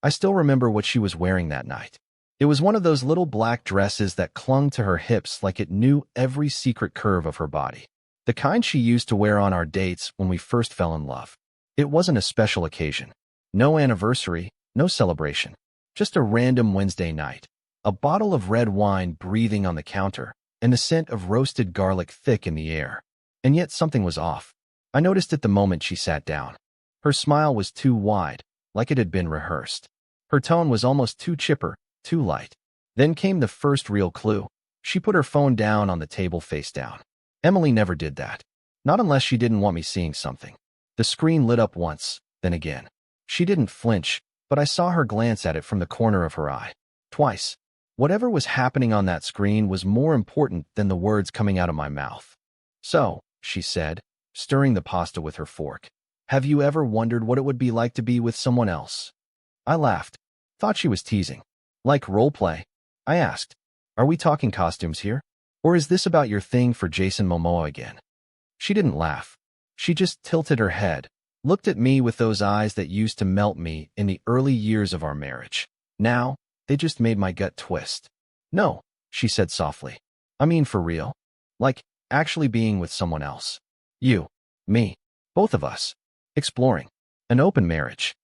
I still remember what she was wearing that night. It was one of those little black dresses that clung to her hips like it knew every secret curve of her body. The kind she used to wear on our dates when we first fell in love. It wasn't a special occasion. No anniversary, no celebration. Just a random Wednesday night. A bottle of red wine breathing on the counter, and the scent of roasted garlic thick in the air. And yet something was off. I noticed it the moment she sat down. Her smile was too wide, like it had been rehearsed. Her tone was almost too chipper, too light. Then came the first real clue. She put her phone down on the table face down. Emily never did that. Not unless she didn't want me seeing something. The screen lit up once, then again. She didn't flinch, but I saw her glance at it from the corner of her eye. Twice. Whatever was happening on that screen was more important than the words coming out of my mouth. So, she said, stirring the pasta with her fork, have you ever wondered what it would be like to be with someone else? I laughed. Thought she was teasing. Like role play? I asked. Are we talking costumes here? Or is this about your thing for Jason Momoa again? She didn't laugh. She just tilted her head, looked at me with those eyes that used to melt me in the early years of our marriage. Now, they just made my gut twist. No, she said softly. I mean for real. Like, actually being with someone else. You, me, both of us. Exploring. An open marriage.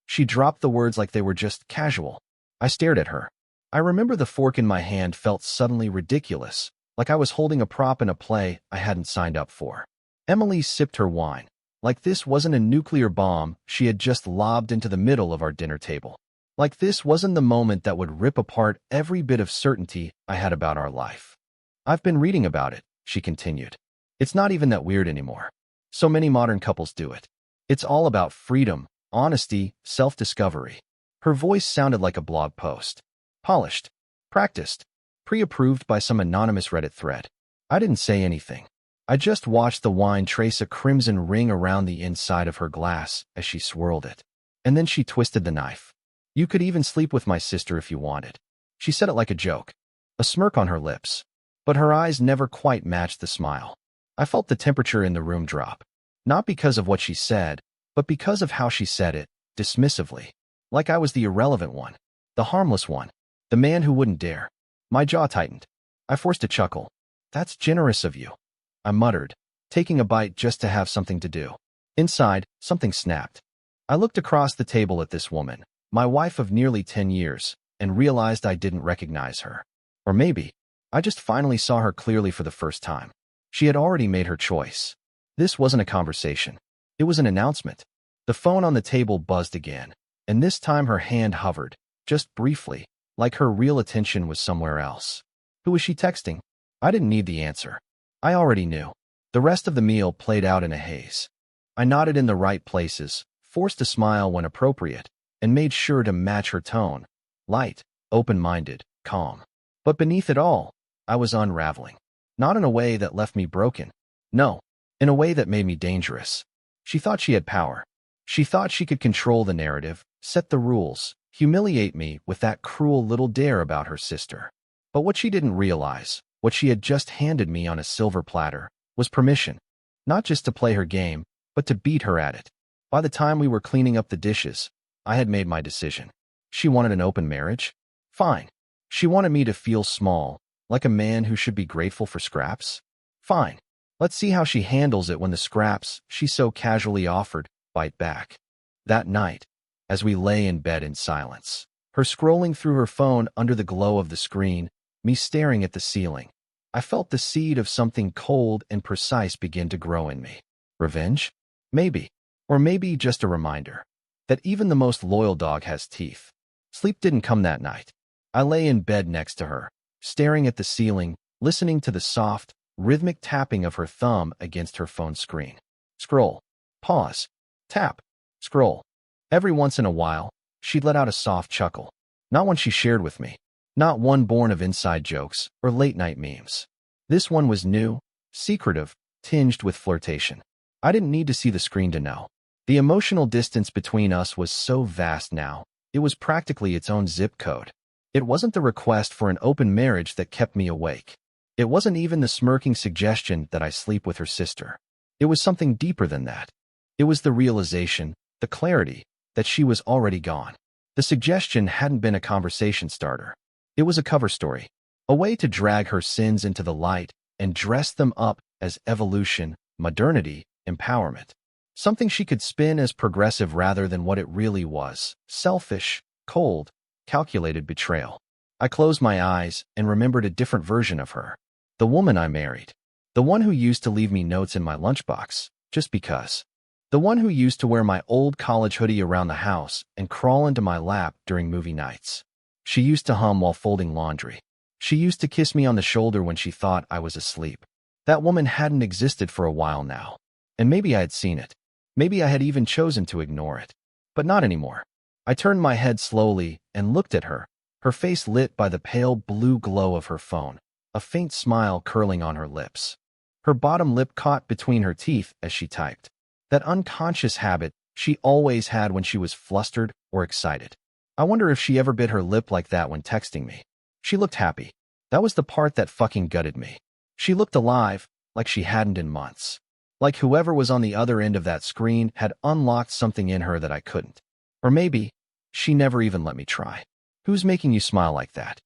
She dropped the words like they were just casual. I stared at her. I remember the fork in my hand felt suddenly ridiculous, like I was holding a prop in a play I hadn't signed up for. Emily sipped her wine, like this wasn't a nuclear bomb she had just lobbed into the middle of our dinner table. Like this wasn't the moment that would rip apart every bit of certainty I had about our life. I've been reading about it, she continued. It's not even that weird anymore. So many modern couples do it. It's all about freedom, honesty, self-discovery. Her voice sounded like a blog post. Polished. Practiced. Pre-approved by some anonymous Reddit thread. I didn't say anything. I just watched the wine trace a crimson ring around the inside of her glass as she swirled it. And then she twisted the knife. You could even sleep with my sister if you wanted. She said it like a joke. A smirk on her lips. But her eyes never quite matched the smile. I felt the temperature in the room drop. Not because of what she said, but because of how she said it, dismissively. Like I was the irrelevant one. The harmless one. The man who wouldn't dare. My jaw tightened. I forced a chuckle. That's generous of you. I muttered, taking a bite just to have something to do. Inside, something snapped. I looked across the table at this woman, my wife of nearly 10 years, and realized I didn't recognize her. Or maybe, I just finally saw her clearly for the first time. She had already made her choice. This wasn't a conversation. It was an announcement. The phone on the table buzzed again, and this time her hand hovered, just briefly, like her real attention was somewhere else. Who was she texting? I didn't need the answer. I already knew. The rest of the meal played out in a haze. I nodded in the right places, forced a smile when appropriate, and made sure to match her tone. Light, open-minded, calm. But beneath it all, I was unraveling. Not in a way that left me broken. No, in a way that made me dangerous. She thought she had power. She thought she could control the narrative, set the rules, humiliate me with that cruel little dare about her sister. But what she didn't realize, what she had just handed me on a silver platter, was permission. Not just to play her game, but to beat her at it. By the time we were cleaning up the dishes, I had made my decision. She wanted an open marriage? Fine. She wanted me to feel small, like a man who should be grateful for scraps? Fine. Let's see how she handles it when the scraps she so casually offered bite back. That night, as we lay in bed in silence, her scrolling through her phone under the glow of the screen, me staring at the ceiling, I felt the seed of something cold and precise begin to grow in me. Revenge? Maybe. Or maybe just a reminder that even the most loyal dog has teeth. Sleep didn't come that night. I lay in bed next to her, staring at the ceiling, listening to the soft, rhythmic tapping of her thumb against her phone screen. Scroll. Pause. Tap. Scroll. Every once in a while, she'd let out a soft chuckle. Not one she shared with me. Not one born of inside jokes or late-night memes. This one was new, secretive, tinged with flirtation. I didn't need to see the screen to know. The emotional distance between us was so vast now, it was practically its own zip code. It wasn't the request for an open marriage that kept me awake. It wasn't even the smirking suggestion that I sleep with her sister. It was something deeper than that. It was the realization, the clarity, that she was already gone. The suggestion hadn't been a conversation starter. It was a cover story, a way to drag her sins into the light and dress them up as evolution, modernity, empowerment. Something she could spin as progressive rather than what it really was: selfish, cold, calculated betrayal. I closed my eyes and remembered a different version of her. The woman I married. The one who used to leave me notes in my lunchbox, just because. The one who used to wear my old college hoodie around the house and crawl into my lap during movie nights. She used to hum while folding laundry. She used to kiss me on the shoulder when she thought I was asleep. That woman hadn't existed for a while now. And maybe I had seen it. Maybe I had even chosen to ignore it. But not anymore. I turned my head slowly and looked at her, her face lit by the pale blue glow of her phone, a faint smile curling on her lips. Her bottom lip caught between her teeth as she typed. That unconscious habit she always had when she was flustered or excited. I wonder if she ever bit her lip like that when texting me. She looked happy. That was the part that fucking gutted me. She looked alive, like she hadn't in months. Like whoever was on the other end of that screen had unlocked something in her that I couldn't. Or maybe she never even let me try. Who's making you smile like that?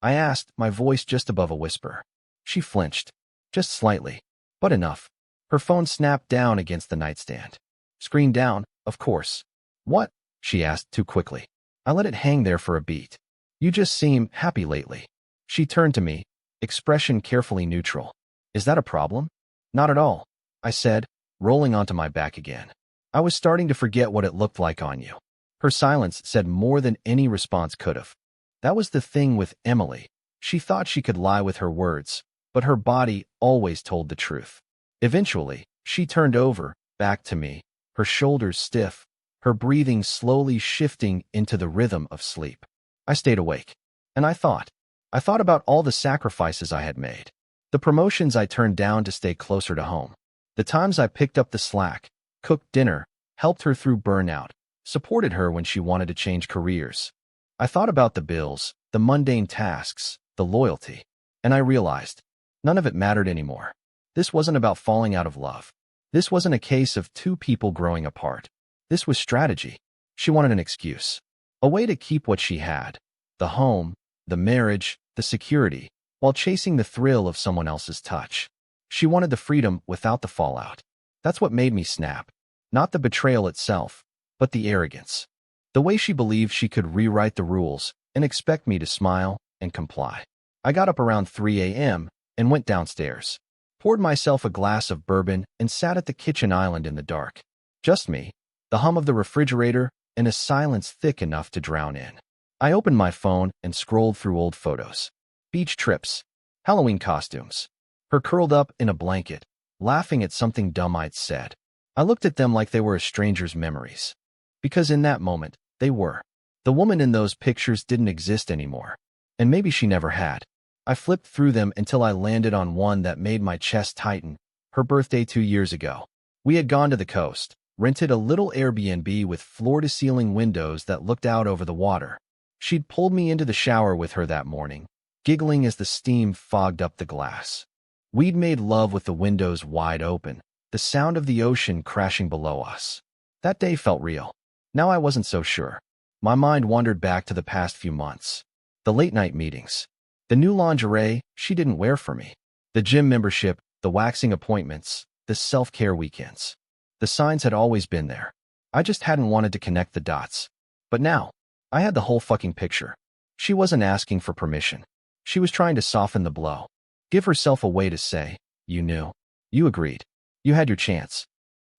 I asked, my voice just above a whisper. She flinched. Just slightly. But enough. Her phone snapped down against the nightstand. Screen down, of course. What? She asked too quickly. I let it hang there for a beat. You just seem happy lately. She turned to me, expression carefully neutral. Is that a problem? Not at all, I said, rolling onto my back again. I was starting to forget what it looked like on you. Her silence said more than any response could have. That was the thing with Emily. She thought she could lie with her words, but her body always told the truth. Eventually, she turned over, back to me, her shoulders stiff, her breathing slowly shifting into the rhythm of sleep. I stayed awake. And I thought about all the sacrifices I had made. The promotions I turned down to stay closer to home. The times I picked up the slack, cooked dinner, helped her through burnout, supported her when she wanted to change careers. I thought about the bills, the mundane tasks, the loyalty. And I realized, none of it mattered anymore. This wasn't about falling out of love. This wasn't a case of two people growing apart. This was strategy. She wanted an excuse. A way to keep what she had. The home, the marriage, the security, while chasing the thrill of someone else's touch. She wanted the freedom without the fallout. That's what made me snap. Not the betrayal itself, but the arrogance. The way she believed she could rewrite the rules and expect me to smile and comply. I got up around 3 a.m. and went downstairs. Poured myself a glass of bourbon and sat at the kitchen island in the dark. Just me, the hum of the refrigerator, and a silence thick enough to drown in. I opened my phone and scrolled through old photos. Beach trips, Halloween costumes. Her curled up in a blanket, laughing at something dumb I'd said. I looked at them like they were a stranger's memories. Because in that moment, they were. The woman in those pictures didn't exist anymore. And maybe she never had. I flipped through them until I landed on one that made my chest tighten. Her birthday 2 years ago. We had gone to the coast, rented a little Airbnb with floor-to-ceiling windows that looked out over the water. She'd pulled me into the shower with her that morning, giggling as the steam fogged up the glass. We'd made love with the windows wide open, the sound of the ocean crashing below us. That day felt real. Now I wasn't so sure. My mind wandered back to the past few months. The late-night meetings. The new lingerie she didn't wear for me. The gym membership, the waxing appointments, the self-care weekends. The signs had always been there. I just hadn't wanted to connect the dots. But now, I had the whole fucking picture. She wasn't asking for permission. She was trying to soften the blow. Give herself a way to say, you knew. You agreed. You had your chance.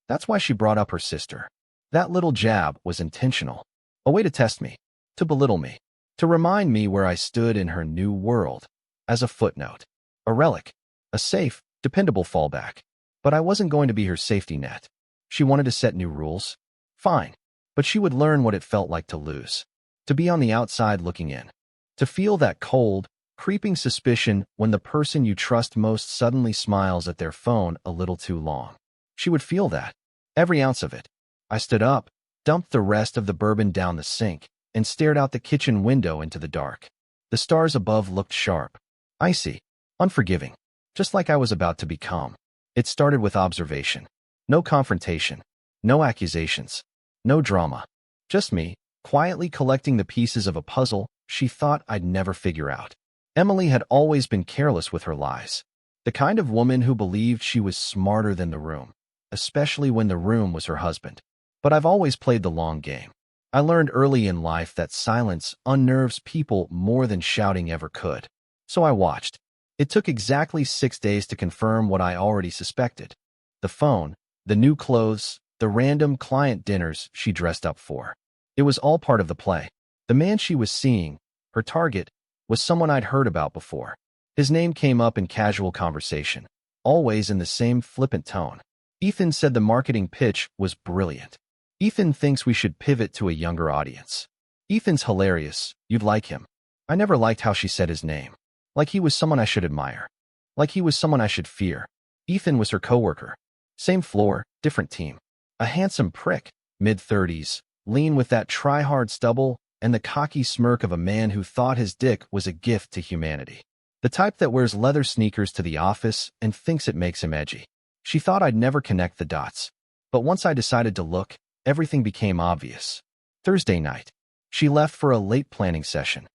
That's why she brought up her sister. That little jab was intentional. A way to test me. To belittle me. To remind me where I stood in her new world. As a footnote. A relic. A safe, dependable fallback. But I wasn't going to be her safety net. She wanted to set new rules. Fine. But she would learn what it felt like to lose. To be on the outside looking in. To feel that cold, creeping suspicion when the person you trust most suddenly smiles at their phone a little too long. She would feel that. Every ounce of it. I stood up, dumped the rest of the bourbon down the sink, and stared out the kitchen window into the dark. The stars above looked sharp. Icy. Unforgiving. Just like I was about to become. It started with observation. No confrontation. No accusations. No drama. Just me, quietly collecting the pieces of a puzzle she thought I'd never figure out. Emily had always been careless with her lies, the kind of woman who believed she was smarter than the room, especially when the room was her husband. But I've always played the long game. I learned early in life that silence unnerves people more than shouting ever could. So I watched. It took exactly 6 days to confirm what I already suspected. The phone, the new clothes, the random client dinners she dressed up for. It was all part of the play. The man she was seeing, her target, was someone I'd heard about before. His name came up in casual conversation, always in the same flippant tone. Ethan said the marketing pitch was brilliant. Ethan thinks we should pivot to a younger audience. Ethan's hilarious. You'd like him. I never liked how she said his name. Like he was someone I should admire. Like he was someone I should fear. Ethan was her coworker. Same floor, different team. A handsome prick, mid-30s, lean with that try-hard stubble and the cocky smirk of a man who thought his dick was a gift to humanity. The type that wears leather sneakers to the office and thinks it makes him edgy. She thought I'd never connect the dots. But once I decided to look, everything became obvious. Thursday night. She left for a late planning session.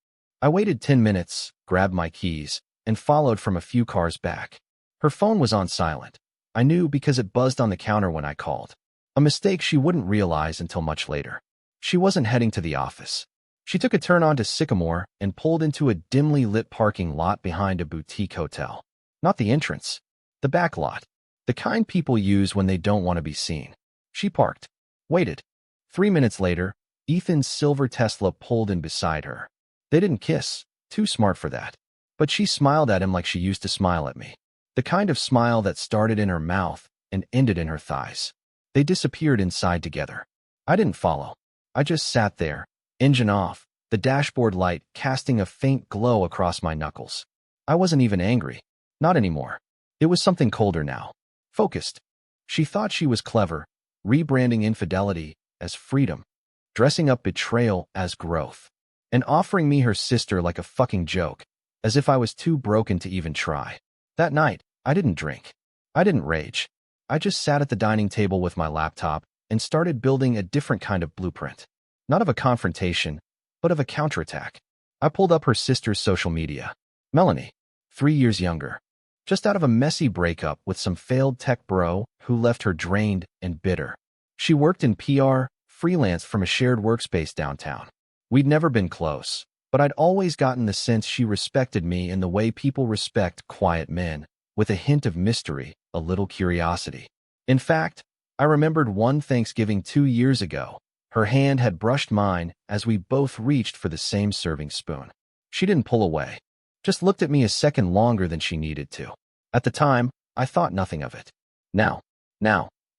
I waited 10 minutes, grabbed my keys, and followed from a few cars back. Her phone was on silent. I knew because it buzzed on the counter when I called. A mistake she wouldn't realize until much later. She wasn't heading to the office. She took a turn onto Sycamore and pulled into a dimly lit parking lot behind a boutique hotel. Not the entrance. The back lot. The kind people use when they don't want to be seen. She parked. Waited. 3 minutes later, Ethan's silver Tesla pulled in beside her. They didn't kiss. Too smart for that. But she smiled at him like she used to smile at me. The kind of smile that started in her mouth and ended in her thighs. They disappeared inside together. I didn't follow. I just sat there, engine off, the dashboard light casting a faint glow across my knuckles. I wasn't even angry. Not anymore. It was something colder now. Focused. She thought she was clever, rebranding infidelity as freedom, dressing up betrayal as growth, and offering me her sister like a fucking joke, as if I was too broken to even try. That night, I didn't drink. I didn't rage. I just sat at the dining table with my laptop and started building a different kind of blueprint. Not of a confrontation, but of a counterattack. I pulled up her sister's social media. Melanie, 3 years younger. Just out of a messy breakup with some failed tech bro who left her drained and bitter. She worked in PR, freelance from a shared workspace downtown. We'd never been close, but I'd always gotten the sense she respected me in the way people respect quiet men, with a hint of mystery, a little curiosity. In fact, I remembered one Thanksgiving 2 years ago. Her hand had brushed mine as we both reached for the same serving spoon. She didn't pull away. Just looked at me a second longer than she needed to. At the time, I thought nothing of it. Now,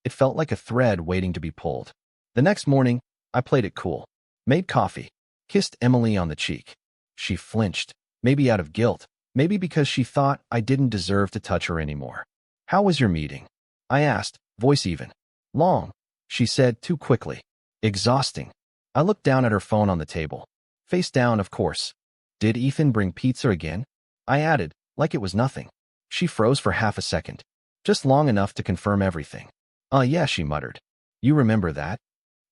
it felt like a thread waiting to be pulled. The next morning, I played it cool. Made coffee. Kissed Emily on the cheek. She flinched, maybe out of guilt, maybe because she thought I didn't deserve to touch her anymore. How was your meeting? I asked, voice even. Long, she said too quickly. Exhausting. I looked down at her phone on the table. Face down, of course. Did Ethan bring pizza again? I added, like it was nothing. She froze for half a second. Just long enough to confirm everything. Yeah, she muttered. You remember that?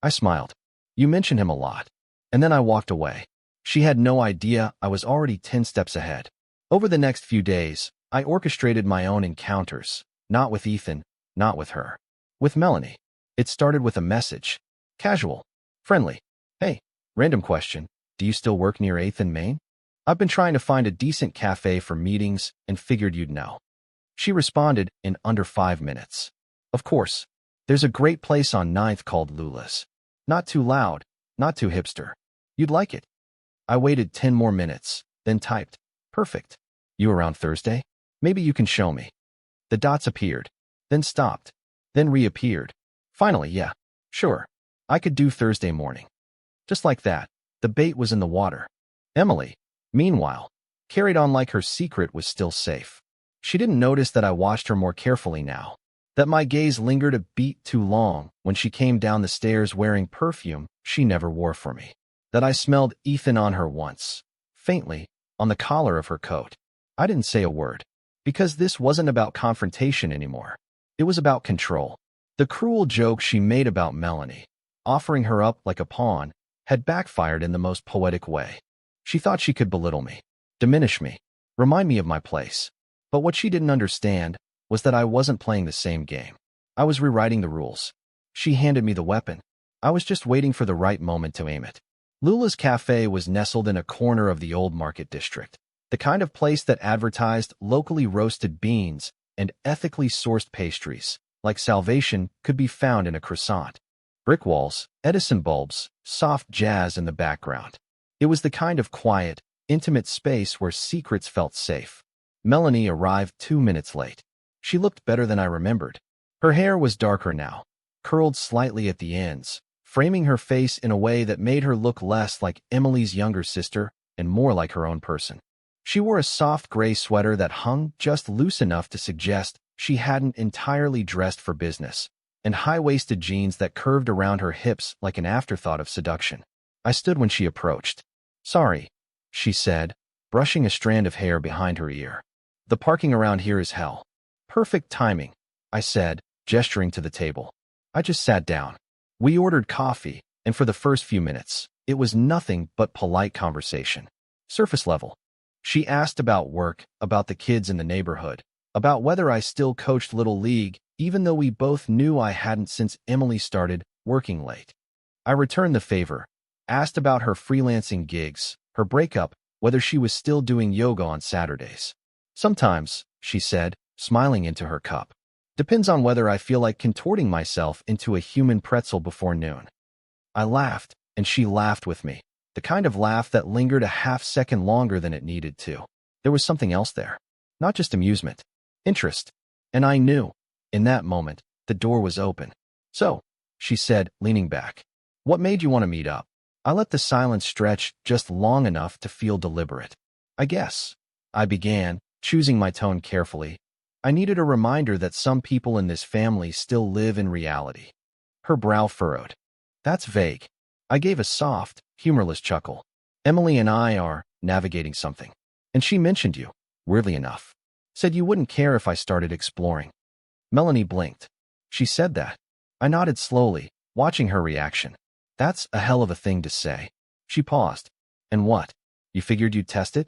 I smiled. You mentioned him a lot. And then I walked away. She had no idea I was already 10 steps ahead. Over the next few days, I orchestrated my own encounters. Not with Ethan, not with her. With Melanie. It started with a message. Casual. Friendly. Hey, random question. Do you still work near 8th and Main? I've been trying to find a decent cafe for meetings and figured you'd know. She responded in under 5 minutes. Of course. There's a great place on 9th called Lula's. Not too loud, not too hipster. You'd like it. I waited 10 more minutes, then typed. Perfect. You around Thursday? Maybe you can show me. The dots appeared, then stopped, then reappeared. Finally, yeah, sure. I could do Thursday morning. Just like that, the bait was in the water. Emily, meanwhile, carried on like her secret was still safe. She didn't notice that I watched her more carefully now, that my gaze lingered a beat too long when she came down the stairs wearing perfume she never wore for me, that I smelled Ethan on her once, faintly, on the collar of her coat. I didn't say a word, because this wasn't about confrontation anymore. It was about control. The cruel joke she made about Melanie, offering her up like a pawn, had backfired in the most poetic way. She thought she could belittle me, diminish me, remind me of my place. But what she didn't understand was that I wasn't playing the same game. I was rewriting the rules. She handed me the weapon. I was just waiting for the right moment to aim it. Lula's Cafe was nestled in a corner of the old market district, the kind of place that advertised locally roasted beans and ethically sourced pastries, like salvation, could be found in a croissant. Brick walls, Edison bulbs, soft jazz in the background. It was the kind of quiet, intimate space where secrets felt safe. Melanie arrived 2 minutes late. She looked better than I remembered. Her hair was darker now, curled slightly at the ends, framing her face in a way that made her look less like Emily's younger sister and more like her own person. She wore a soft gray sweater that hung just loose enough to suggest she hadn't entirely dressed for business, and high-waisted jeans that curved around her hips like an afterthought of seduction. I stood when she approached. "Sorry," she said, brushing a strand of hair behind her ear. "The parking around here is hell." "Perfect timing," I said, gesturing to the table. I just sat down. We ordered coffee, and for the first few minutes, it was nothing but polite conversation. Surface level. She asked about work, about the kids in the neighborhood, about whether I still coached Little League, even though we both knew I hadn't since Emily started working late. I returned the favor, asked about her freelancing gigs, her breakup, whether she was still doing yoga on Saturdays. "Sometimes," she said, smiling into her cup. "Depends on whether I feel like contorting myself into a human pretzel before noon." I laughed, and she laughed with me, the kind of laugh that lingered a half-second longer than it needed to. There was something else there. Not just amusement. Interest. And I knew, in that moment, the door was open. "So," she said, leaning back, "what made you want to meet up?" I let the silence stretch just long enough to feel deliberate. "I guess," I began, choosing my tone carefully, "I needed a reminder that some people in this family still live in reality." Her brow furrowed. "That's vague." I gave a soft, humorless chuckle. "Emily and I are navigating something. And she mentioned you, weirdly enough. Said you wouldn't care if I started exploring." Melanie blinked. "She said that." I nodded slowly, watching her reaction. "That's a hell of a thing to say." She paused. "And what? You figured you'd test it?"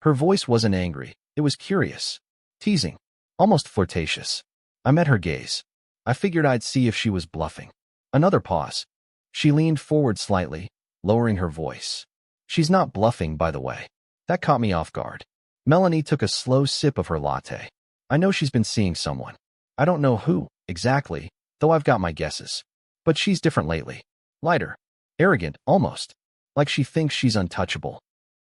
Her voice wasn't angry. It was curious. Teasing. Almost flirtatious. I met her gaze. I figured I'd see if she was bluffing. Another pause. She leaned forward slightly, lowering her voice. "She's not bluffing, by the way." That caught me off guard. Melanie took a slow sip of her latte. "I know she's been seeing someone. I don't know who, exactly, though I've got my guesses. But she's different lately. Lighter. Arrogant, almost. Like she thinks she's untouchable."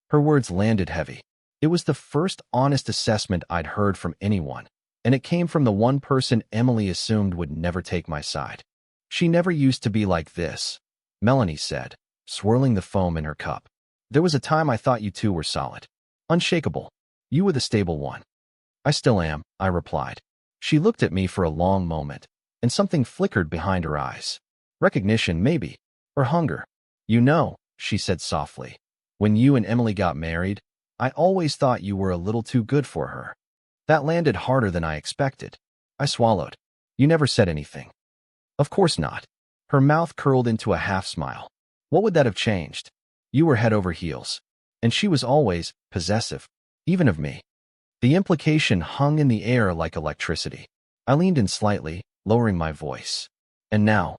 Her words landed heavy. It was the first honest assessment I'd heard from anyone, and it came from the one person Emily assumed would never take my side. "She never used to be like this," Melanie said, swirling the foam in her cup. "There was a time I thought you two were solid. Unshakable. You were the stable one." "I still am," I replied. She looked at me for a long moment, and something flickered behind her eyes. Recognition, maybe. Or hunger. "You know," she said softly, "when you and Emily got married, I always thought you were a little too good for her." That landed harder than I expected. I swallowed. "You never said anything." "Of course not." Her mouth curled into a half-smile. "What would that have changed? You were head over heels. And she was always possessive, even of me." The implication hung in the air like electricity. I leaned in slightly, lowering my voice. "And now?"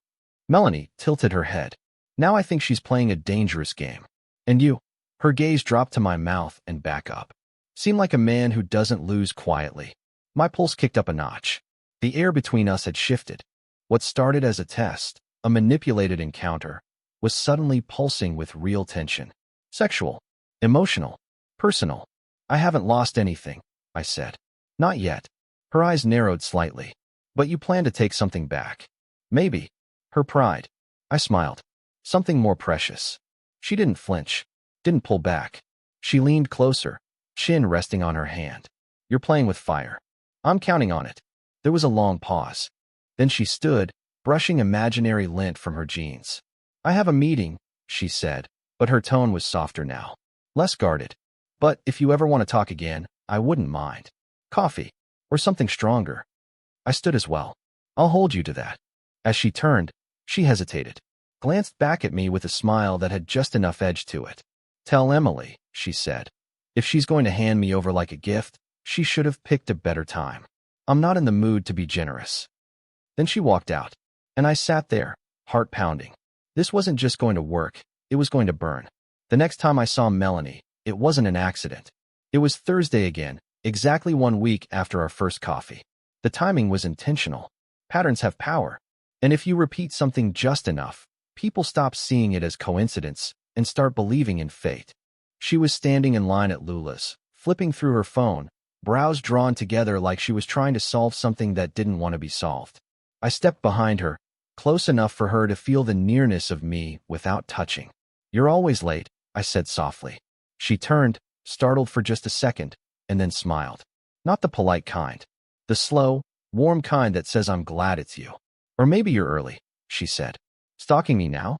Melanie tilted her head. "Now I think she's playing a dangerous game. And you?" Her gaze dropped to my mouth and back up. Seemed like a man who doesn't lose quietly. My pulse kicked up a notch. The air between us had shifted. What started as a test, a manipulated encounter, was suddenly pulsing with real tension. Sexual, emotional, personal. "I haven't lost anything," I said. "Not yet." Her eyes narrowed slightly. "But you plan to take something back." "Maybe." Her pride. I smiled. "Something more precious." She didn't flinch. Didn't pull back. She leaned closer, chin resting on her hand. "You're playing with fire." "I'm counting on it." There was a long pause. Then she stood, brushing imaginary lint from her jeans. "I have a meeting," she said, but her tone was softer now. Less guarded. "But if you ever want to talk again, I wouldn't mind. Coffee. Or something stronger." I stood as well. "I'll hold you to that." As she turned, she hesitated. glanced back at me with a smile that had just enough edge to it. "Tell Emily," she said. "If she's going to hand me over like a gift, she should have picked a better time. I'm not in the mood to be generous." Then she walked out, and I sat there, heart pounding. This wasn't just going to work, it was going to burn. The next time I saw Melanie, it wasn't an accident. It was Thursday again, exactly 1 week after our first coffee. The timing was intentional. Patterns have power. And if you repeat something just enough, people stop seeing it as coincidence and start believing in fate. She was standing in line at Lula's, flipping through her phone, brows drawn together like she was trying to solve something that didn't want to be solved. I stepped behind her, close enough for her to feel the nearness of me without touching. "You're always late," I said softly. She turned, startled for just a second, and then smiled. Not the polite kind. The slow, warm kind that says I'm glad it's you. "Or maybe you're early," she said. "Stalking me now?"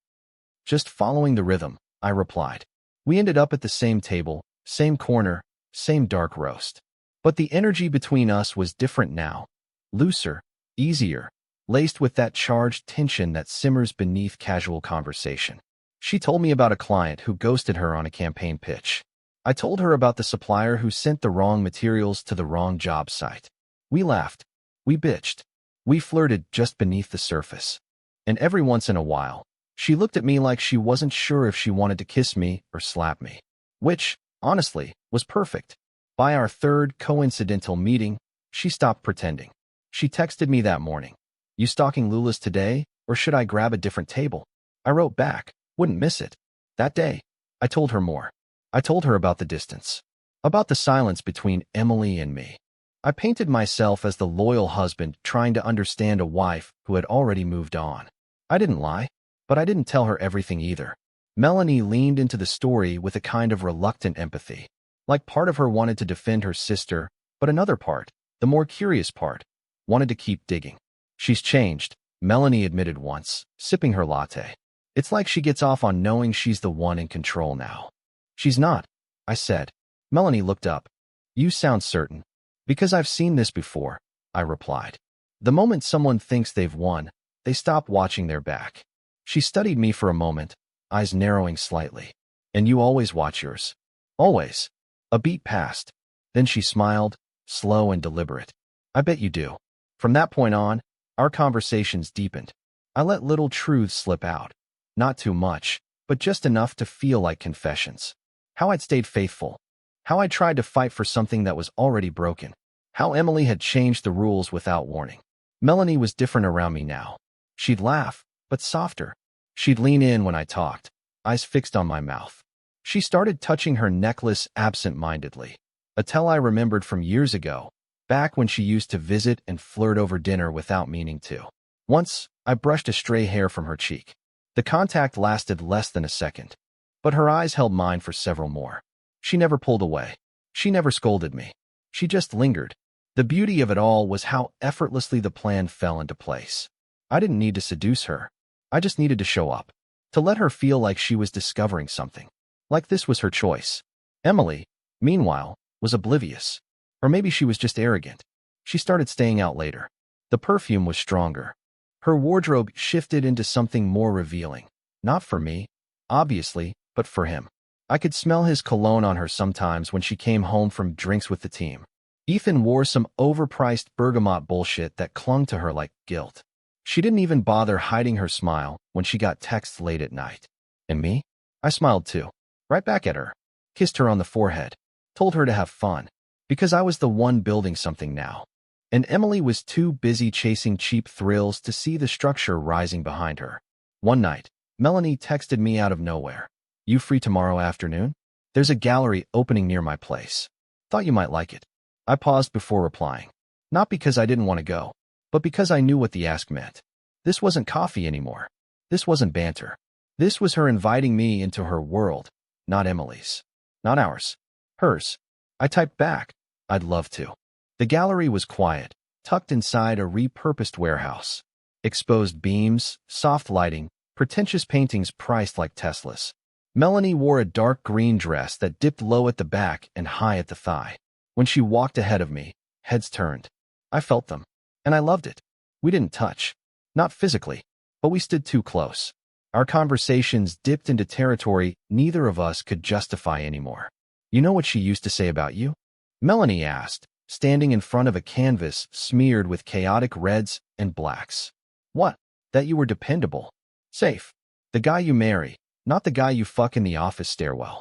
"Just following the rhythm," I replied. We ended up at the same table, same corner, same dark roast. But the energy between us was different now. Looser, easier, laced with that charged tension that simmers beneath casual conversation. She told me about a client who ghosted her on a campaign pitch. I told her about the supplier who sent the wrong materials to the wrong job site. We laughed. We bitched. We flirted just beneath the surface. And every once in a while, she looked at me like she wasn't sure if she wanted to kiss me or slap me. Which, honestly, was perfect. By our third coincidental meeting, she stopped pretending. She texted me that morning. "You stalking Lula's today, or should I grab a different table?" I wrote back, "Wouldn't miss it." That day, I told her more. I told her about the distance, about the silence between Emily and me. I painted myself as the loyal husband trying to understand a wife who had already moved on. I didn't lie, but I didn't tell her everything either. Melanie leaned into the story with a kind of reluctant empathy. Like part of her wanted to defend her sister, but another part, the more curious part, wanted to keep digging. "She's changed," Melanie admitted once, sipping her latte. "It's like she gets off on knowing she's the one in control now." "She's not," I said. Melanie looked up. "You sound certain." "Because I've seen this before," I replied. "The moment someone thinks they've won, they stop watching their back." She studied me for a moment, eyes narrowing slightly. "And you always watch yours?" "Always." A beat passed. Then she smiled, slow and deliberate. "I bet you do." From that point on, our conversations deepened. I let little truths slip out. Not too much, but just enough to feel like confessions. How I'd stayed faithful. How I tried to fight for something that was already broken. How Emily had changed the rules without warning. Melanie was different around me now. She'd laugh, but softer. She'd lean in when I talked, eyes fixed on my mouth. She started touching her necklace absent-mindedly, a tell I remembered from years ago, back when she used to visit and flirt over dinner without meaning to. Once, I brushed a stray hair from her cheek. The contact lasted less than a second, but her eyes held mine for several more. She never pulled away. She never scolded me. She just lingered. The beauty of it all was how effortlessly the plan fell into place. I didn't need to seduce her. I just needed to show up, to let her feel like she was discovering something, like this was her choice. Emily, meanwhile, was oblivious. Or maybe she was just arrogant. She started staying out later. The perfume was stronger. Her wardrobe shifted into something more revealing. Not for me, obviously, but for him. I could smell his cologne on her sometimes when she came home from drinks with the team. Ethan wore some overpriced bergamot bullshit that clung to her like guilt. She didn't even bother hiding her smile when she got texts late at night. And me? I smiled too. Right back at her. Kissed her on the forehead. Told her to have fun. Because I was the one building something now. And Emily was too busy chasing cheap thrills to see the structure rising behind her. One night, Melanie texted me out of nowhere. "You free tomorrow afternoon? There's a gallery opening near my place. Thought you might like it." I paused before replying. Not because I didn't want to go, but because I knew what the ask meant. This wasn't coffee anymore. This wasn't banter. This was her inviting me into her world, not Emily's. Not ours. Hers. I typed back, "I'd love to." The gallery was quiet, tucked inside a repurposed warehouse. Exposed beams, soft lighting, pretentious paintings priced like Teslas. Melanie wore a dark green dress that dipped low at the back and high at the thigh. When she walked ahead of me, heads turned. I felt them, and I loved it. We didn't touch. Not physically, but we stood too close. Our conversations dipped into territory neither of us could justify anymore. You know what she used to say about you? Melanie asked, standing in front of a canvas smeared with chaotic reds and blacks. What? That you were dependable. Safe. The guy you marry, not the guy you fuck in the office stairwell.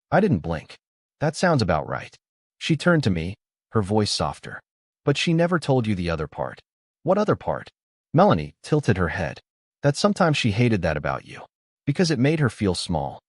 I didn't blink. That sounds about right. She turned to me, her voice softer. But she never told you the other part. What other part? Melanie tilted her head. That sometimes she hated that about you. Because it made her feel small.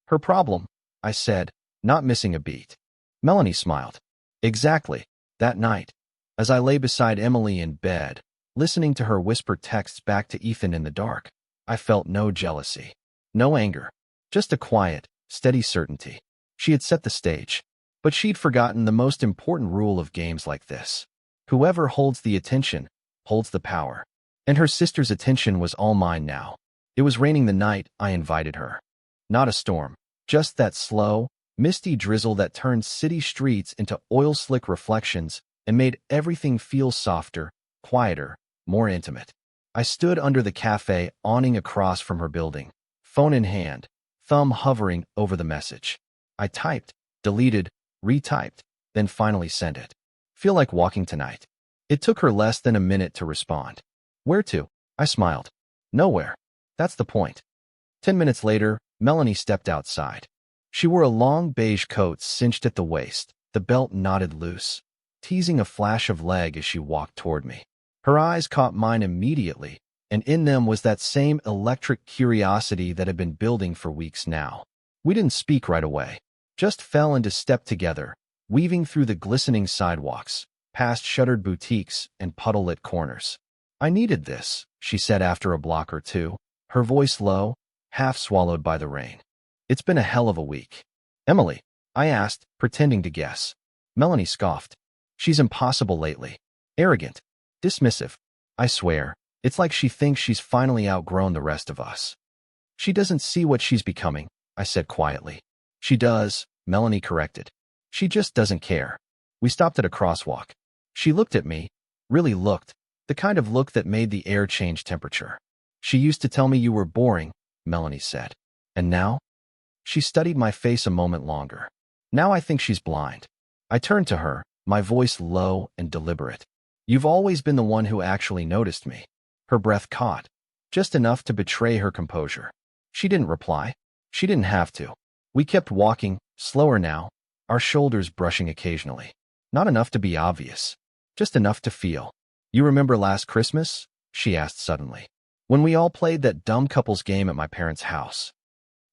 Her problem, I said, not missing a beat. Melanie smiled. Exactly. That night, as I lay beside Emily in bed, listening to her whisper texts back to Ethan in the dark, I felt no jealousy, no anger, just a quiet, steady certainty. She had set the stage, but she'd forgotten the most important rule of games like this. Whoever holds the attention, holds the power. And her sister's attention was all mine now. It was raining the night I invited her. Not a storm, just that slow, misty drizzle that turned city streets into oil-slick reflections and made everything feel softer, quieter, more intimate. I stood under the cafe awning across from her building, phone in hand, thumb hovering over the message. I typed, deleted, retyped, then finally sent it. Feel like walking tonight. It took her less than a minute to respond. Where to? I smiled. Nowhere. That's the point. 10 minutes later, Melanie stepped outside. She wore a long beige coat cinched at the waist, the belt knotted loose, teasing a flash of leg as she walked toward me. Her eyes caught mine immediately, and in them was that same electric curiosity that had been building for weeks now. We didn't speak right away, just fell into step together, weaving through the glistening sidewalks, past shuttered boutiques and puddle-lit corners. I needed this, she said after a block or two, her voice low, half swallowed by the rain. It's been a hell of a week. Emily, I asked, pretending to guess. Melanie scoffed. She's impossible lately. Arrogant. Dismissive. I swear, it's like she thinks she's finally outgrown the rest of us. She doesn't see what she's becoming, I said quietly. She does, Melanie corrected. She just doesn't care. We stopped at a crosswalk. She looked at me, really looked, the kind of look that made the air change temperature. She used to tell me you were boring, Melanie said. And now? She studied my face a moment longer. Now I think she's blind. I turned to her, my voice low and deliberate. You've always been the one who actually noticed me. Her breath caught, just enough to betray her composure. She didn't reply. She didn't have to. We kept walking, slower now, our shoulders brushing occasionally. Not enough to be obvious, just enough to feel. You remember last Christmas? She asked suddenly. When we all played that dumb couples game at my parents' house.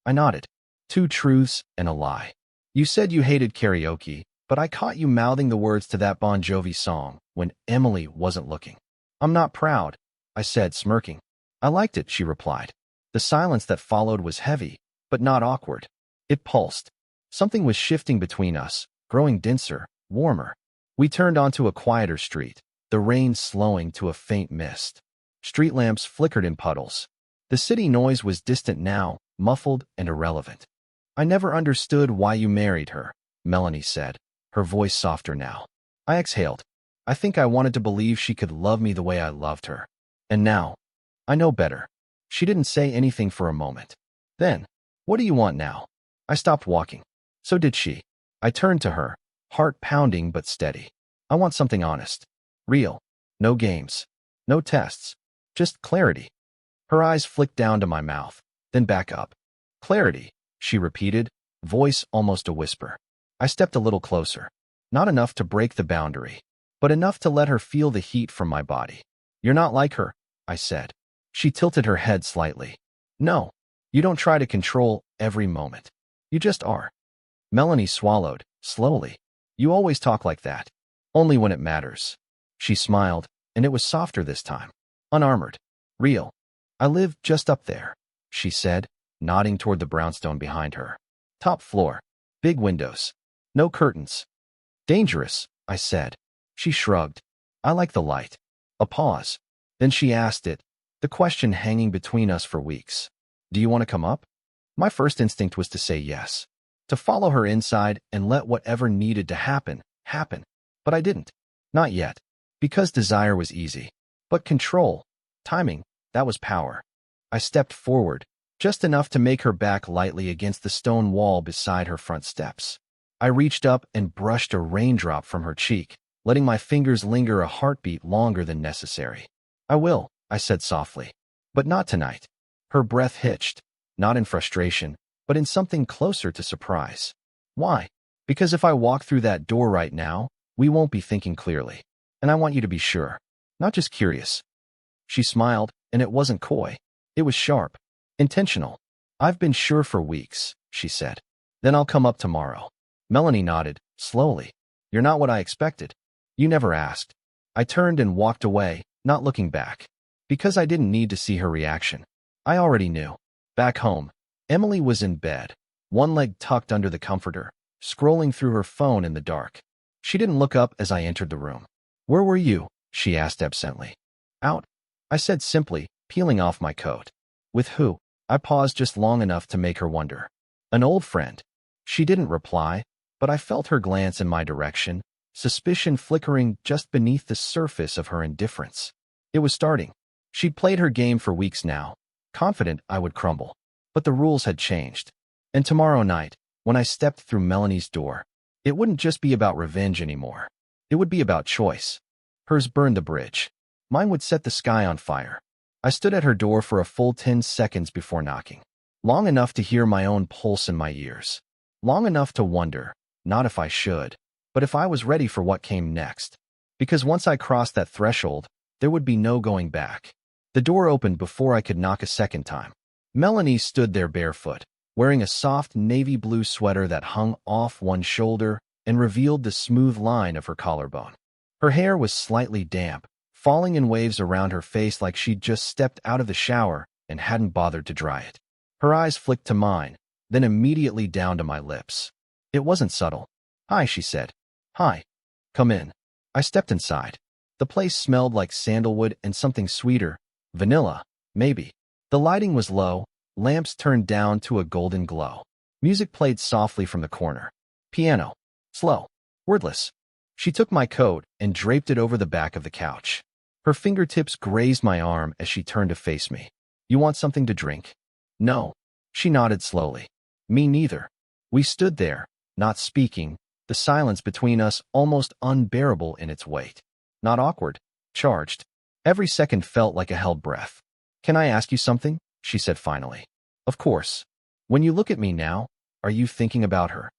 I nodded. 2 truths and a lie. You said you hated karaoke, but I caught you mouthing the words to that Bon Jovi song when Emily wasn't looking. I'm not proud, I said, smirking. I liked it, she replied. The silence that followed was heavy, but not awkward. It pulsed. Something was shifting between us, growing denser, warmer. We turned onto a quieter street, the rain slowing to a faint mist. Street lamps flickered in puddles. The city noise was distant now, muffled and irrelevant. I never understood why you married her, Melanie said, her voice softer now. I exhaled. I think I wanted to believe she could love me the way I loved her. And now, I know better. She didn't say anything for a moment. Then, what do you want now? I stopped walking. So did she. I turned to her, heart pounding but steady. I want something honest. Real. No games. No tests. Just clarity. Her eyes flicked down to my mouth, then back up. Clarity, she repeated, voice almost a whisper. I stepped a little closer. Not enough to break the boundary, but enough to let her feel the heat from my body. You're not like her, I said. She tilted her head slightly. No, you don't try to control every moment. You just are. Melanie swallowed, slowly. You always talk like that. Only when it matters. She smiled, and it was softer this time. Unarmored. Real. I live just up there, she said, nodding toward the brownstone behind her. Top floor. Big windows. No curtains. Dangerous, I said. She shrugged. I like the light. A pause. Then she asked it, the question hanging between us for weeks. Do you want to come up? My first instinct was to say yes. To follow her inside and let whatever needed to happen, happen. But I didn't. Not yet. Because desire was easy. But control, timing, that was power. I stepped forward, just enough to make her back lightly against the stone wall beside her front steps. I reached up and brushed a raindrop from her cheek, letting my fingers linger a heartbeat longer than necessary. "I will," I said softly. "But not tonight." Her breath hitched, not in frustration, but in something closer to surprise. "Why?" "Because if I walk through that door right now, we won't be thinking clearly. And I want you to be sure, not just curious." She smiled, and it wasn't coy. It was sharp, intentional. "I've been sure for weeks," she said. "Then I'll come up tomorrow." Melanie nodded, slowly. "You're not what I expected." "You never asked." I turned and walked away, not looking back. Because I didn't need to see her reaction. I already knew. Back home, Emily was in bed, one leg tucked under the comforter, scrolling through her phone in the dark. She didn't look up as I entered the room. "Where were you?" she asked absently. "Out," I said simply, peeling off my coat. "With who?" I paused just long enough to make her wonder. "An old friend." She didn't reply, but I felt her glance in my direction, suspicion flickering just beneath the surface of her indifference. It was starting. She'd played her game for weeks now, confident I would crumble. But the rules had changed. And tomorrow night, when I stepped through Melanie's door, it wouldn't just be about revenge anymore. It would be about choice. Hers burned the bridge. Mine would set the sky on fire. I stood at her door for a full 10 seconds before knocking. Long enough to hear my own pulse in my ears. Long enough to wonder, not if I should, but if I was ready for what came next. Because once I crossed that threshold, there would be no going back. The door opened before I could knock a second time. Melanie stood there barefoot, wearing a soft navy blue sweater that hung off one shoulder and revealed the smooth line of her collarbone. Her hair was slightly damp, falling in waves around her face like she'd just stepped out of the shower and hadn't bothered to dry it. Her eyes flicked to mine, then immediately down to my lips. It wasn't subtle. "Hi," she said. "Hi. Come in." I stepped inside. The place smelled like sandalwood and something sweeter, vanilla, maybe. The lighting was low, lamps turned down to a golden glow. Music played softly from the corner. Piano. Slow. Wordless. She took my coat and draped it over the back of the couch. Her fingertips grazed my arm as she turned to face me. "You want something to drink?" "No." She nodded slowly. "Me neither." We stood there, not speaking, the silence between us almost unbearable in its weight. Not awkward, charged. Every second felt like a held breath. "Can I ask you something?" she said finally. "Of course. When you look at me now, are you thinking about her?"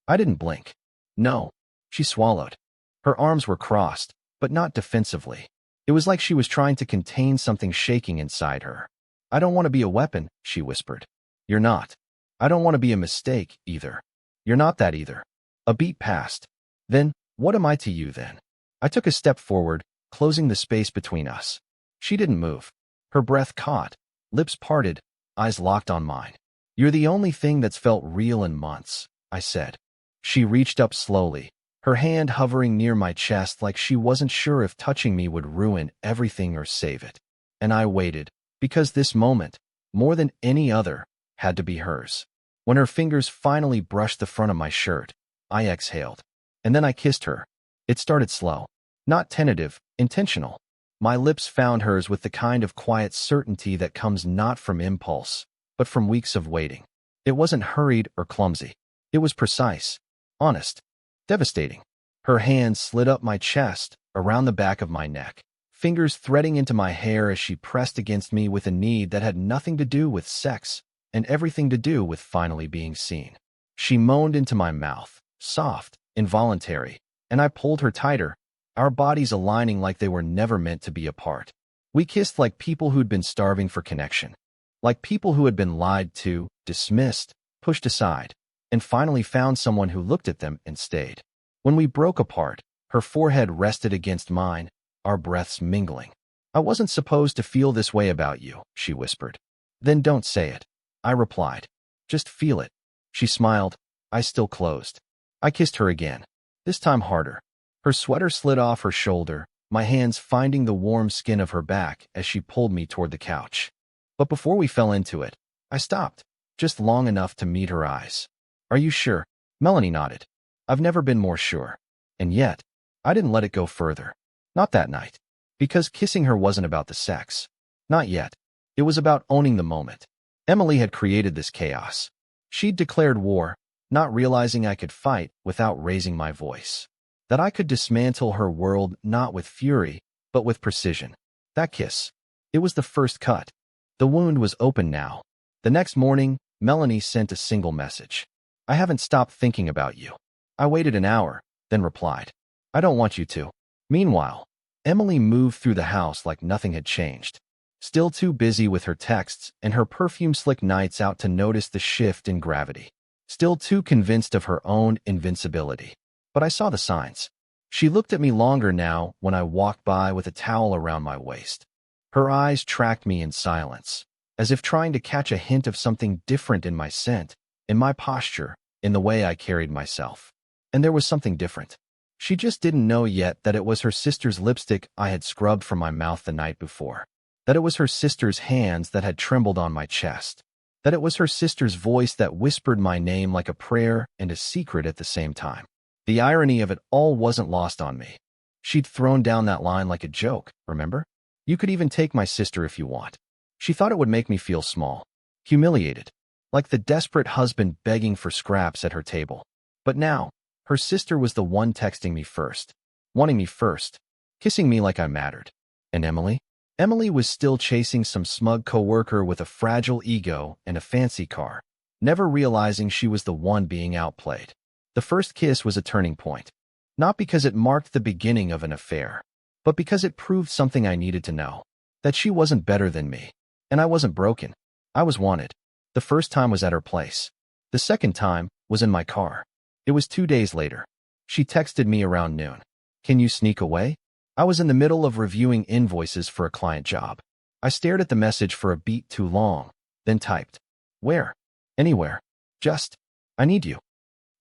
I didn't blink. "No." She swallowed. Her arms were crossed, but not defensively. It was like she was trying to contain something shaking inside her. "I don't want to be a weapon," she whispered. "You're not." "I don't want to be a mistake, either." "You're not that either." A beat passed. "Then, what am I to you then?" I took a step forward, closing the space between us. She didn't move. Her breath caught, lips parted, eyes locked on mine. "You're the only thing that's felt real in months," I said. She reached up slowly, her hand hovering near my chest like she wasn't sure if touching me would ruin everything or save it. And I waited, because this moment, more than any other, had to be hers. When her fingers finally brushed the front of my shirt, I exhaled. And then I kissed her. It started slow. Not tentative, intentional. My lips found hers with the kind of quiet certainty that comes not from impulse, but from weeks of waiting. It wasn't hurried or clumsy. It was precise, honest, devastating. Her hand slid up my chest, around the back of my neck, fingers threading into my hair as she pressed against me with a need that had nothing to do with sex and everything to do with finally being seen. She moaned into my mouth, soft, involuntary, and I pulled her tighter, our bodies aligning like they were never meant to be apart. We kissed like people who'd been starving for connection, like people who had been lied to, dismissed, pushed aside, and finally found someone who looked at them and stayed. When we broke apart, her forehead rested against mine, our breaths mingling. "I wasn't supposed to feel this way about you," she whispered. "Then don't say it," I replied. "Just feel it." She smiled, eyes still closed. I kissed her again, this time harder. Her sweater slid off her shoulder, my hands finding the warm skin of her back as she pulled me toward the couch. But before we fell into it, I stopped, just long enough to meet her eyes. "Are you sure?" Melanie nodded. "I've never been more sure." And yet, I didn't let it go further. Not that night. Because kissing her wasn't about the sex. Not yet. It was about owning the moment. Emily had created this chaos. She'd declared war, not realizing I could fight without raising my voice. That I could dismantle her world not with fury, but with precision. That kiss. It was the first cut. The wound was open now. The next morning, Melanie sent a single message. I haven't stopped thinking about you. I waited an hour, then replied. I don't want you to. Meanwhile, Emily moved through the house like nothing had changed. Still too busy with her texts and her perfume-slick nights out to notice the shift in gravity. Still too convinced of her own invincibility. But I saw the signs. She looked at me longer now when I walked by with a towel around my waist. Her eyes tracked me in silence, as if trying to catch a hint of something different in my scent, in my posture, in the way I carried myself. And there was something different. She just didn't know yet that it was her sister's lipstick I had scrubbed from my mouth the night before. That it was her sister's hands that had trembled on my chest. That it was her sister's voice that whispered my name like a prayer and a secret at the same time. The irony of it all wasn't lost on me. She'd thrown down that line like a joke, remember? You could even take my sister if you want. She thought it would make me feel small, humiliated, like the desperate husband begging for scraps at her table. But now, her sister was the one texting me first, wanting me first, kissing me like I mattered. And Emily? Emily was still chasing some smug coworker with a fragile ego and a fancy car, never realizing she was the one being outplayed. The first kiss was a turning point, not because it marked the beginning of an affair, but because it proved something I needed to know, that she wasn't better than me, and I wasn't broken. I was wanted. The first time was at her place. The second time was in my car. It was 2 days later. She texted me around noon. Can you sneak away? I was in the middle of reviewing invoices for a client job. I stared at the message for a beat too long, then typed. Where? Anywhere. Just, I need you.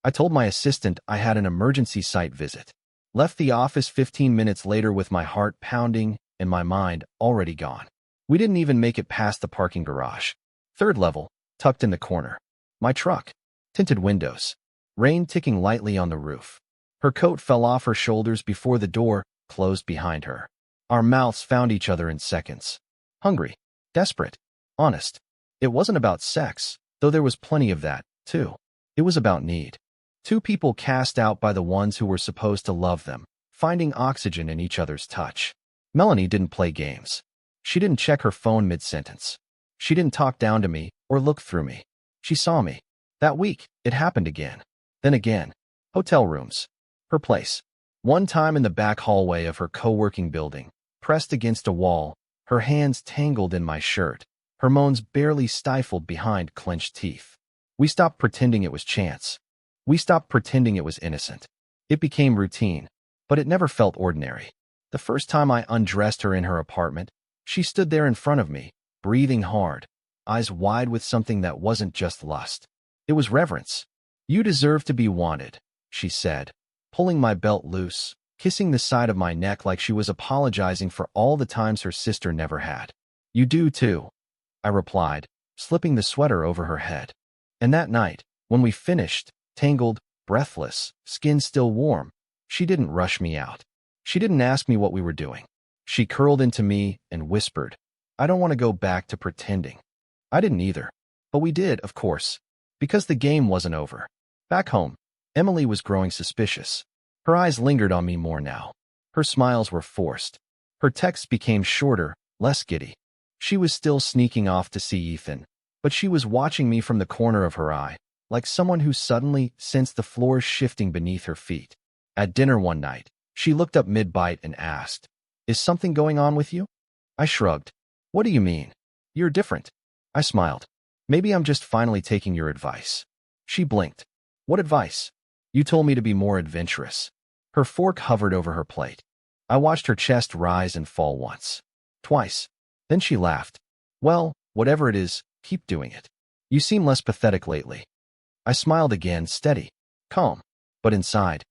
I told my assistant I had an emergency site visit. Left the office 15 minutes later with my heart pounding and my mind already gone. We didn't even make it past the parking garage. Third level, tucked in the corner. My truck. Tinted windows. Rain ticking lightly on the roof. Her coat fell off her shoulders before the door closed behind her. Our mouths found each other in seconds. Hungry. Desperate. Honest. It wasn't about sex, though there was plenty of that, too. It was about need. Two people cast out by the ones who were supposed to love them, finding oxygen in each other's touch. Melanie didn't play games. She didn't check her phone mid-sentence. She didn't talk down to me or look through me. She saw me. That week, it happened again. Then again. Hotel rooms. Her place. One time in the back hallway of her co-working building, pressed against a wall, her hands tangled in my shirt, her moans barely stifled behind clenched teeth. We stopped pretending it was chance. We stopped pretending it was innocent. It became routine, but it never felt ordinary. The first time I undressed her in her apartment, she stood there in front of me, breathing hard, eyes wide with something that wasn't just lust. It was reverence. You deserve to be wanted, she said, pulling my belt loose, kissing the side of my neck like she was apologizing for all the times her sister never had. You do too, I replied, slipping the sweater over her head. And that night, when we finished, tangled, breathless, skin still warm, she didn't rush me out. She didn't ask me what we were doing. She curled into me and whispered, I don't want to go back to pretending. I didn't either. But we did, of course, because the game wasn't over. Back home, Emily was growing suspicious. Her eyes lingered on me more now. Her smiles were forced. Her texts became shorter, less giddy. She was still sneaking off to see Ethan, but she was watching me from the corner of her eye, like someone who suddenly sensed the floor shifting beneath her feet. At dinner one night, she looked up mid-bite and asked, Is something going on with you? I shrugged. What do you mean? You're different. I smiled. Maybe I'm just finally taking your advice. She blinked. What advice? You told me to be more adventurous. Her fork hovered over her plate. I watched her chest rise and fall once. Twice. Then she laughed. Well, whatever it is, keep doing it. You seem less pathetic lately. I smiled again, steady, calm. But inside,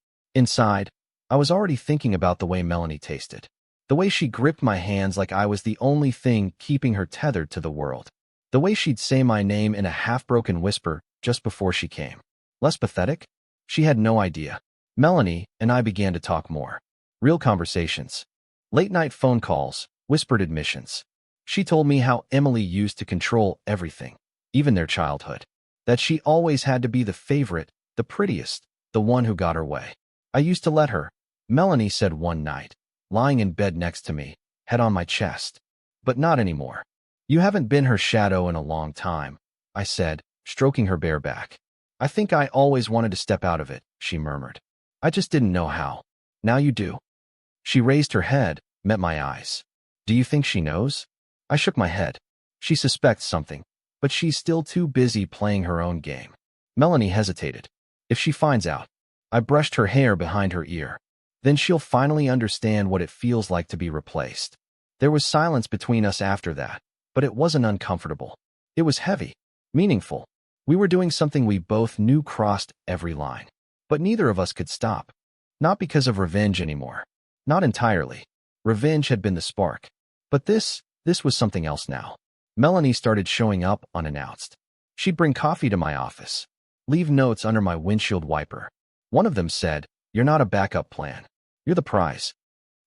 I was already thinking about the way Melanie tasted. The way she gripped my hands like I was the only thing keeping her tethered to the world. The way she'd say my name in a half-broken whisper just before she came. Less pathetic? She had no idea. Melanie and I began to talk more. Real conversations. Late-night phone calls, whispered admissions. She told me how Emily used to control everything. even their childhood. That she always had to be the favorite, the prettiest, the one who got her way. I used to let her, Melanie said one night, lying in bed next to me, head on my chest. But not anymore. You haven't been her shadow in a long time, I said, stroking her bare back. I think I always wanted to step out of it, she murmured. I just didn't know how. Now you do. She raised her head, met my eyes. Do you think she knows? I shook my head. She suspects something, but she's still too busy playing her own game. Melanie hesitated. If she finds out, I brushed her hair behind her ear. Then she'll finally understand what it feels like to be replaced. There was silence between us after that, but it wasn't uncomfortable. It was heavy, meaningful. We were doing something we both knew crossed every line. But neither of us could stop. Not because of revenge anymore. Not entirely. Revenge had been the spark. But this was something else now. Melanie started showing up unannounced. She'd bring coffee to my office, leave notes under my windshield wiper. One of them said, "You're not a backup plan. You're the prize."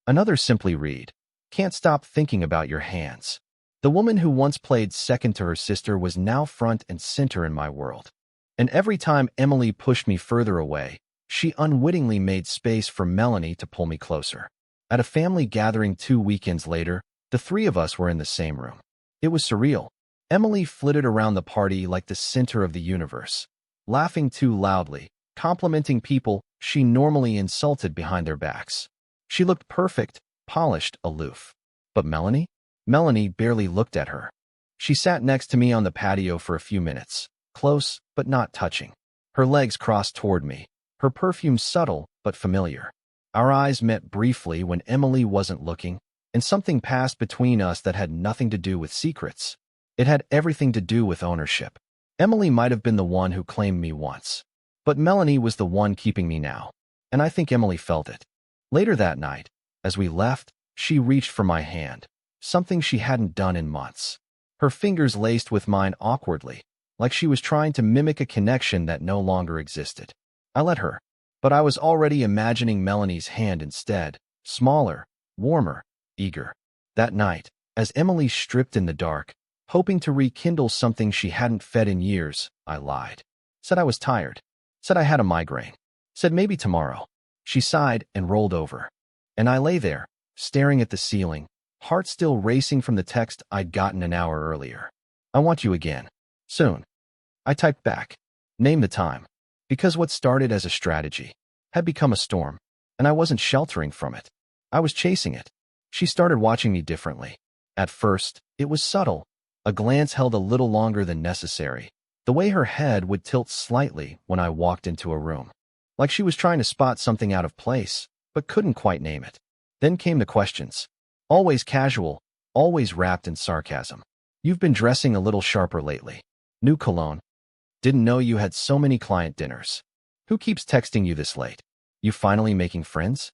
Another simply read, "Can't stop thinking about your hands." The woman who once played second to her sister was now front and center in my world. And every time Emily pushed me further away, she unwittingly made space for Melanie to pull me closer. At a family gathering 2 weekends later, the three of us were in the same room. It was surreal. Emily flitted around the party like the center of the universe, laughing too loudly, complimenting people she normally insulted behind their backs. She looked perfect, polished, aloof. But Melanie? Melanie barely looked at her. She sat next to me on the patio for a few minutes, close but not touching. Her legs crossed toward me, her perfume subtle but familiar. Our eyes met briefly when Emily wasn't looking, and something passed between us that had nothing to do with secrets. It had everything to do with ownership. Emily might have been the one who claimed me once, but Melanie was the one keeping me now, and I think Emily felt it. Later that night, as we left, she reached for my hand, something she hadn't done in months. Her fingers laced with mine awkwardly, like she was trying to mimic a connection that no longer existed. I let her, but I was already imagining Melanie's hand instead, smaller, warmer, eager. That night, as Emily stripped in the dark, hoping to rekindle something she hadn't fed in years, I lied. Said I was tired. Said I had a migraine. Said maybe tomorrow. She sighed and rolled over. And I lay there, staring at the ceiling, heart still racing from the text I'd gotten an hour earlier. I want you again. Soon. I typed back. Name the time. Because what started as a strategy had become a storm, and I wasn't sheltering from it. I was chasing it. She started watching me differently. At first, it was subtle. A glance held a little longer than necessary. The way her head would tilt slightly when I walked into a room. Like she was trying to spot something out of place, but couldn't quite name it. Then came the questions. Always casual, always wrapped in sarcasm. You've been dressing a little sharper lately. New cologne. Didn't know you had so many client dinners. Who keeps texting you this late? You finally making friends?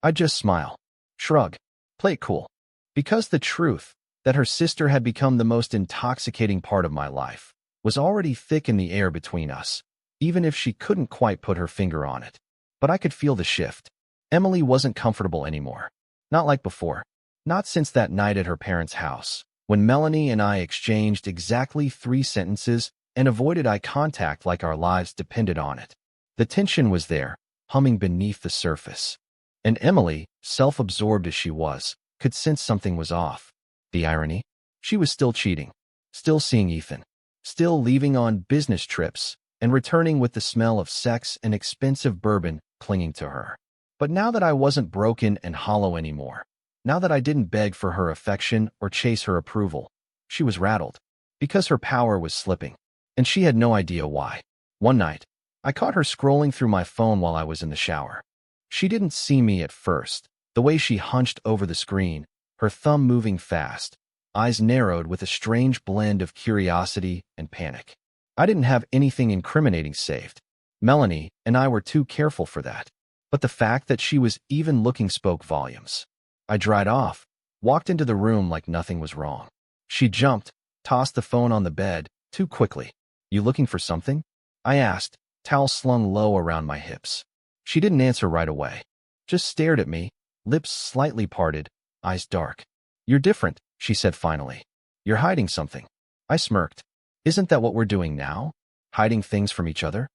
I just smile. Shrug. Play it cool. Because the truth, that her sister had become the most intoxicating part of my life, was already thick in the air between us, even if she couldn't quite put her finger on it. But I could feel the shift. Emily wasn't comfortable anymore. Not like before. Not since that night at her parents' house, when Melanie and I exchanged exactly 3 sentences and avoided eye contact like our lives depended on it. The tension was there, humming beneath the surface. And Emily, self-absorbed as she was, could sense something was off. The irony? She was still cheating, still seeing Ethan, still leaving on business trips, and returning with the smell of sex and expensive bourbon clinging to her. But now that I wasn't broken and hollow anymore, now that I didn't beg for her affection or chase her approval, she was rattled, because her power was slipping, and she had no idea why. One night, I caught her scrolling through my phone while I was in the shower. She didn't see me at first, the way she hunched over the screen, her thumb moving fast, eyes narrowed with a strange blend of curiosity and panic. I didn't have anything incriminating saved. Melanie and I were too careful for that. But the fact that she was even looking spoke volumes. I dried off, walked into the room like nothing was wrong. She jumped, tossed the phone on the bed, too quickly. You looking for something? I asked, towel slung low around my hips. She didn't answer right away. Just stared at me, lips slightly parted, eyes dark. You're different, she said finally. You're hiding something. I smirked. Isn't that what we're doing now? Hiding things from each other?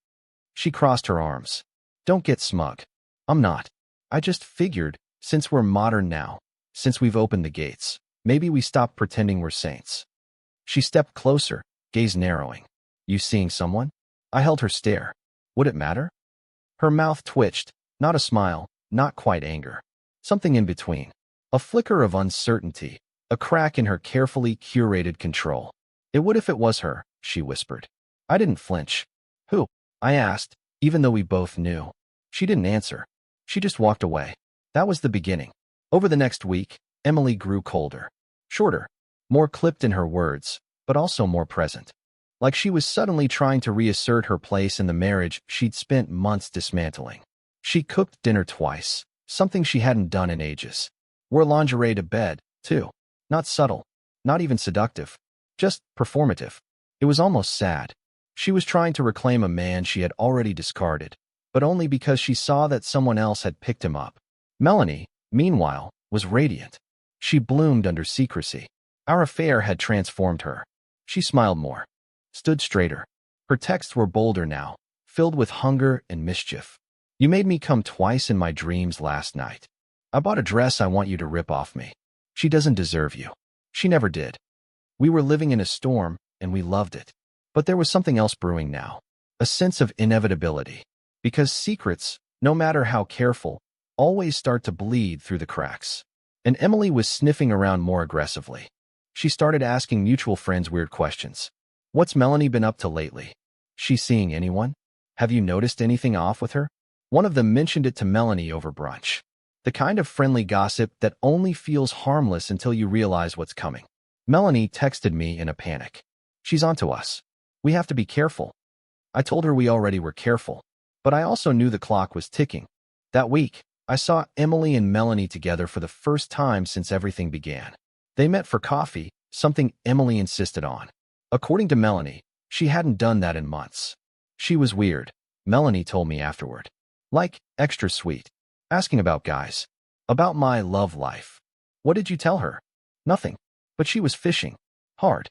She crossed her arms. Don't get smug. I'm not. I just figured, since we're modern now, since we've opened the gates, maybe we stop pretending we're saints. She stepped closer, gaze narrowing. You seeing someone? I held her stare. Would it matter? Her mouth twitched, not a smile, not quite anger. Something in between. A flicker of uncertainty, a crack in her carefully curated control. It would if it was her, she whispered. I didn't flinch. Who? I asked, even though we both knew. She didn't answer. She just walked away. That was the beginning. Over the next week, Emily grew colder. Shorter. More clipped in her words, but also more present. Like she was suddenly trying to reassert her place in the marriage she'd spent months dismantling. She cooked dinner twice, something she hadn't done in ages. Wore lingerie to bed, too. Not subtle. Not even seductive. Just performative. It was almost sad. She was trying to reclaim a man she had already discarded, but only because she saw that someone else had picked him up. Melanie, meanwhile, was radiant. She bloomed under secrecy. Our affair had transformed her. She smiled more. Stood straighter. Her texts were bolder now, filled with hunger and mischief. You made me come twice in my dreams last night. I bought a dress I want you to rip off me. She doesn't deserve you. She never did. We were living in a storm, and we loved it. But there was something else brewing now. A sense of inevitability. Because secrets, no matter how careful, always start to bleed through the cracks. And Emily was sniffing around more aggressively. She started asking mutual friends weird questions. What's Melanie been up to lately? She seeing anyone? Have you noticed anything off with her? One of them mentioned it to Melanie over brunch. The kind of friendly gossip that only feels harmless until you realize what's coming. Melanie texted me in a panic. She's onto us. We have to be careful. I told her we already were careful, but I also knew the clock was ticking. That week, I saw Emily and Melanie together for the first time since everything began. They met for coffee, something Emily insisted on. According to Melanie, she hadn't done that in months. She was weird, Melanie told me afterward. Like, extra sweet. Asking about guys. About my love life. What did you tell her? Nothing. But she was fishing. Hard.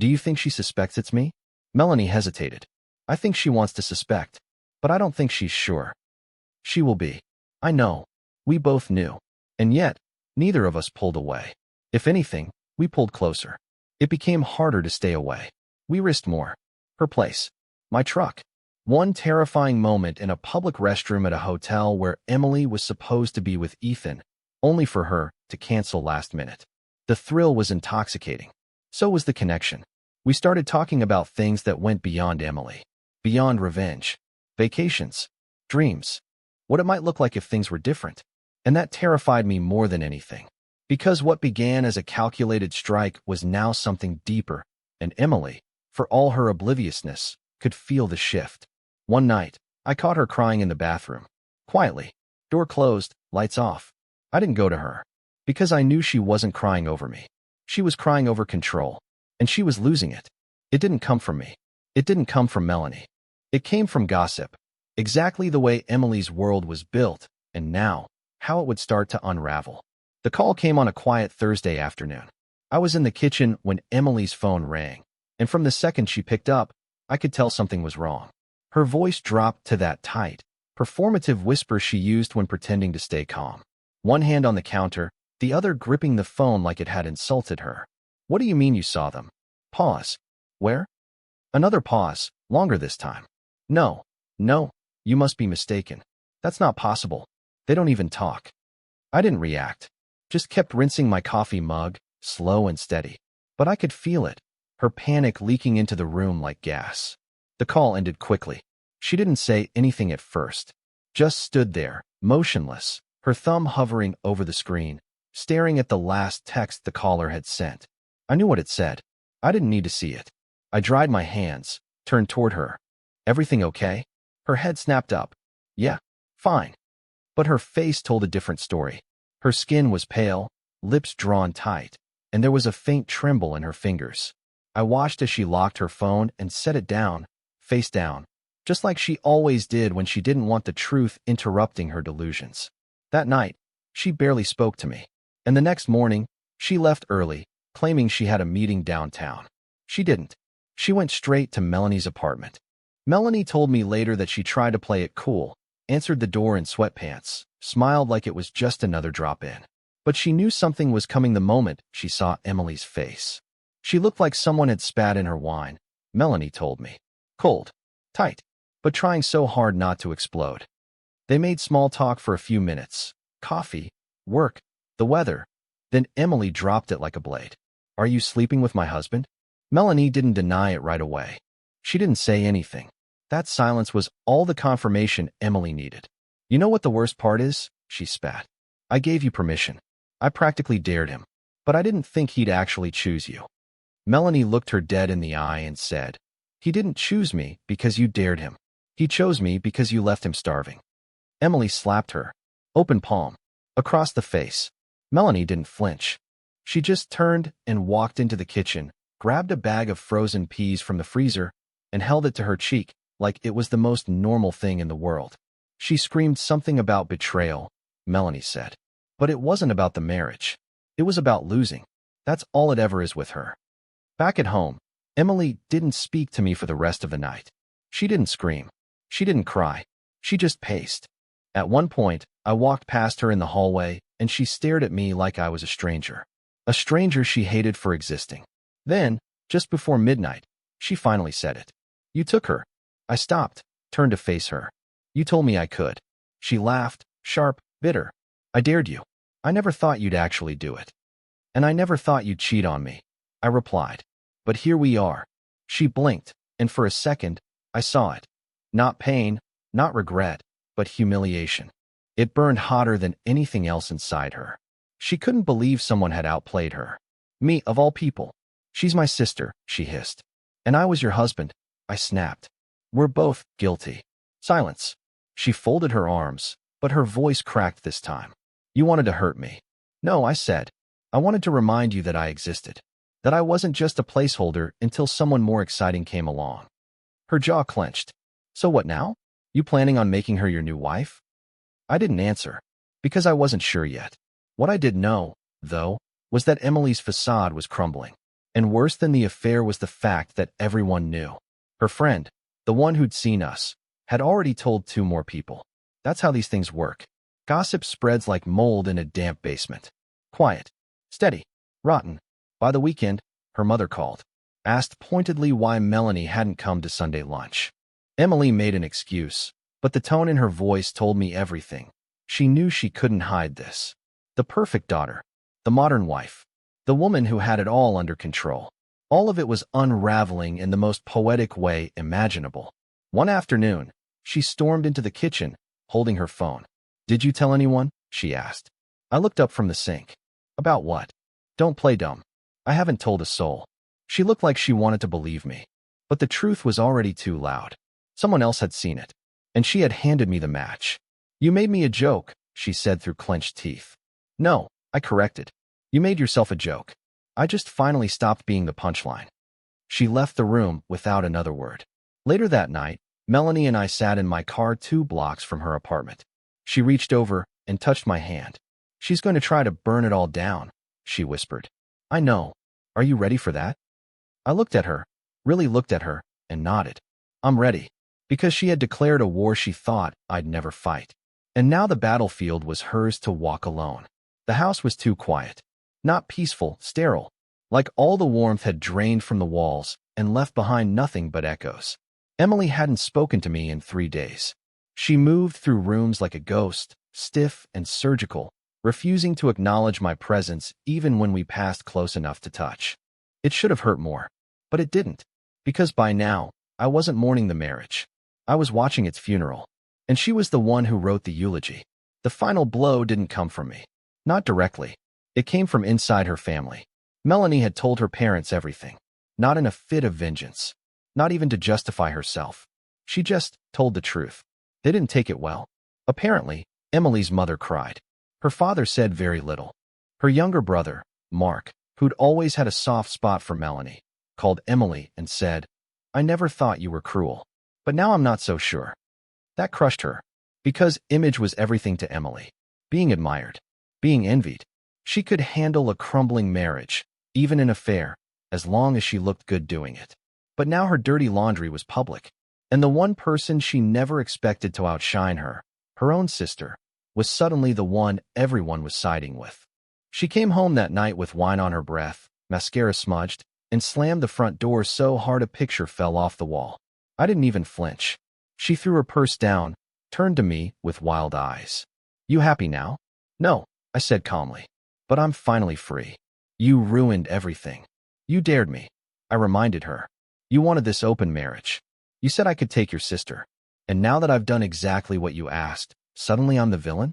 Do you think she suspects it's me? Melanie hesitated. I think she wants to suspect, but I don't think she's sure. She will be. I know. We both knew. And yet, neither of us pulled away. If anything, we pulled closer. It became harder to stay away. We risked more. Her place. My truck. One terrifying moment in a public restroom at a hotel where Emily was supposed to be with Ethan, only for her to cancel last minute. The thrill was intoxicating. So was the connection. We started talking about things that went beyond Emily. Beyond revenge. Vacations. Dreams. What it might look like if things were different. And that terrified me more than anything. Because what began as a calculated strike was now something deeper, and Emily, for all her obliviousness, could feel the shift. One night, I caught her crying in the bathroom. Quietly. Door closed, lights off. I didn't go to her. Because I knew she wasn't crying over me. She was crying over control. And she was losing it. It didn't come from me. It didn't come from Melanie. It came from gossip. Exactly the way Emily's world was built, and now, how it would start to unravel. The call came on a quiet Thursday afternoon. I was in the kitchen when Emily's phone rang, and from the second she picked up, I could tell something was wrong. Her voice dropped to that tight, performative whisper she used when pretending to stay calm. One hand on the counter, the other gripping the phone like it had insulted her. What do you mean you saw them? Pause. Where? Another pause, longer this time. No, you must be mistaken. That's not possible. They don't even talk. I didn't react. Just kept rinsing my coffee mug, slow and steady. But I could feel it, her panic leaking into the room like gas. The call ended quickly. She didn't say anything at first. Just stood there, motionless, her thumb hovering over the screen, staring at the last text the caller had sent. I knew what it said. I didn't need to see it. I dried my hands, turned toward her. Everything okay? Her head snapped up. Yeah, fine. But her face told a different story. Her skin was pale, lips drawn tight, and there was a faint tremble in her fingers. I watched as she locked her phone and set it down, face down, just like she always did when she didn't want the truth interrupting her delusions. That night, she barely spoke to me. And the next morning, she left early, claiming she had a meeting downtown. She didn't. She went straight to Melanie's apartment. Melanie told me later that she tried to play it cool, answered the door in sweatpants, smiled like it was just another drop-in. But she knew something was coming the moment she saw Emily's face. She looked like someone had spat in her wine, Melanie told me. Cold, tight, but trying so hard not to explode. They made small talk for a few minutes. Coffee, work, the weather. Then Emily dropped it like a blade. Are you sleeping with my husband? Melanie didn't deny it right away. She didn't say anything. That silence was all the confirmation Emily needed. You know what the worst part is? She spat. I gave you permission. I practically dared him. But I didn't think he'd actually choose you. Melanie looked her dead in the eye and said, he didn't choose me because you dared him. He chose me because you left him starving. Emily slapped her, open palm, across the face. Melanie didn't flinch. She just turned and walked into the kitchen, grabbed a bag of frozen peas from the freezer, and held it to her cheek like it was the most normal thing in the world. She screamed something about betrayal, Melanie said. But it wasn't about the marriage. It was about losing. That's all it ever is with her. Back at home, Emily didn't speak to me for the rest of the night. She didn't scream. She didn't cry. She just paced. At one point, I walked past her in the hallway, and she stared at me like I was a stranger. A stranger she hated for existing. Then, just before midnight, she finally said it. You took her. I stopped, turned to face her. You told me I could. She laughed, sharp, bitter. I dared you. I never thought you'd actually do it. And I never thought you'd cheat on me, I replied. But here we are. She blinked, and for a second, I saw it. Not pain, not regret, but humiliation. It burned hotter than anything else inside her. She couldn't believe someone had outplayed her. Me, of all people. She's my sister, she hissed. And I was your husband, I snapped. We're both guilty. Silence. She folded her arms, but her voice cracked this time. You wanted to hurt me. No, I said. I wanted to remind you that I existed. That I wasn't just a placeholder until someone more exciting came along. Her jaw clenched. So what now? You planning on making her your new wife? I didn't answer, because I wasn't sure yet. What I did know, though, was that Emily's facade was crumbling. And worse than the affair was the fact that everyone knew. Her friend, the one who'd seen us, had already told 2 more people. That's how these things work. Gossip spreads like mold in a damp basement. Quiet, steady, rotten. By the weekend, her mother called, asked pointedly why Melanie hadn't come to Sunday lunch. Emily made an excuse, but the tone in her voice told me everything. She knew she couldn't hide this. The perfect daughter, the modern wife, the woman who had it all under control. All of it was unraveling in the most poetic way imaginable. One afternoon, she stormed into the kitchen, holding her phone. Did you tell anyone? She asked. I looked up from the sink. About what? Don't play dumb. I haven't told a soul. She looked like she wanted to believe me. But the truth was already too loud. Someone else had seen it, and she had handed me the match. You made me a joke, she said through clenched teeth. No, I corrected. You made yourself a joke. I just finally stopped being the punchline. She left the room without another word. Later that night, Melanie and I sat in my car 2 blocks from her apartment. She reached over and touched my hand. She's going to try to burn it all down, she whispered. I know. Are you ready for that? I looked at her, really looked at her, and nodded. I'm ready. Because she had declared a war she thought I'd never fight. And now the battlefield was hers to walk alone. The house was too quiet. Not peaceful, sterile. Like all the warmth had drained from the walls and left behind nothing but echoes. Emily hadn't spoken to me in 3 days. She moved through rooms like a ghost, stiff and surgical, refusing to acknowledge my presence even when we passed close enough to touch. It should have hurt more, but it didn't. Because by now, I wasn't mourning the marriage. I was watching its funeral. And she was the one who wrote the eulogy. The final blow didn't come from me. Not directly. It came from inside her family. Melanie had told her parents everything. Not in a fit of vengeance. Not even to justify herself. She just told the truth. They didn't take it well. Apparently, Emily's mother cried. Her father said very little. Her younger brother, Mark, who'd always had a soft spot for Melanie, called Emily and said, I never thought you were cruel. But now I'm not so sure. That crushed her. Because image was everything to Emily. Being admired. Being envied. She could handle a crumbling marriage, even an affair, as long as she looked good doing it. But now her dirty laundry was public. And the one person she never expected to outshine her, her own sister, was suddenly the one everyone was siding with. She came home that night with wine on her breath, mascara smudged, and slammed the front door so hard a picture fell off the wall. I didn't even flinch. She threw her purse down, turned to me with wild eyes. "You happy now?" "No," I said calmly. "But I'm finally free." "You ruined everything. You dared me," I reminded her. "You wanted this open marriage. You said I could take your sister. And now that I've done exactly what you asked, suddenly I'm the villain?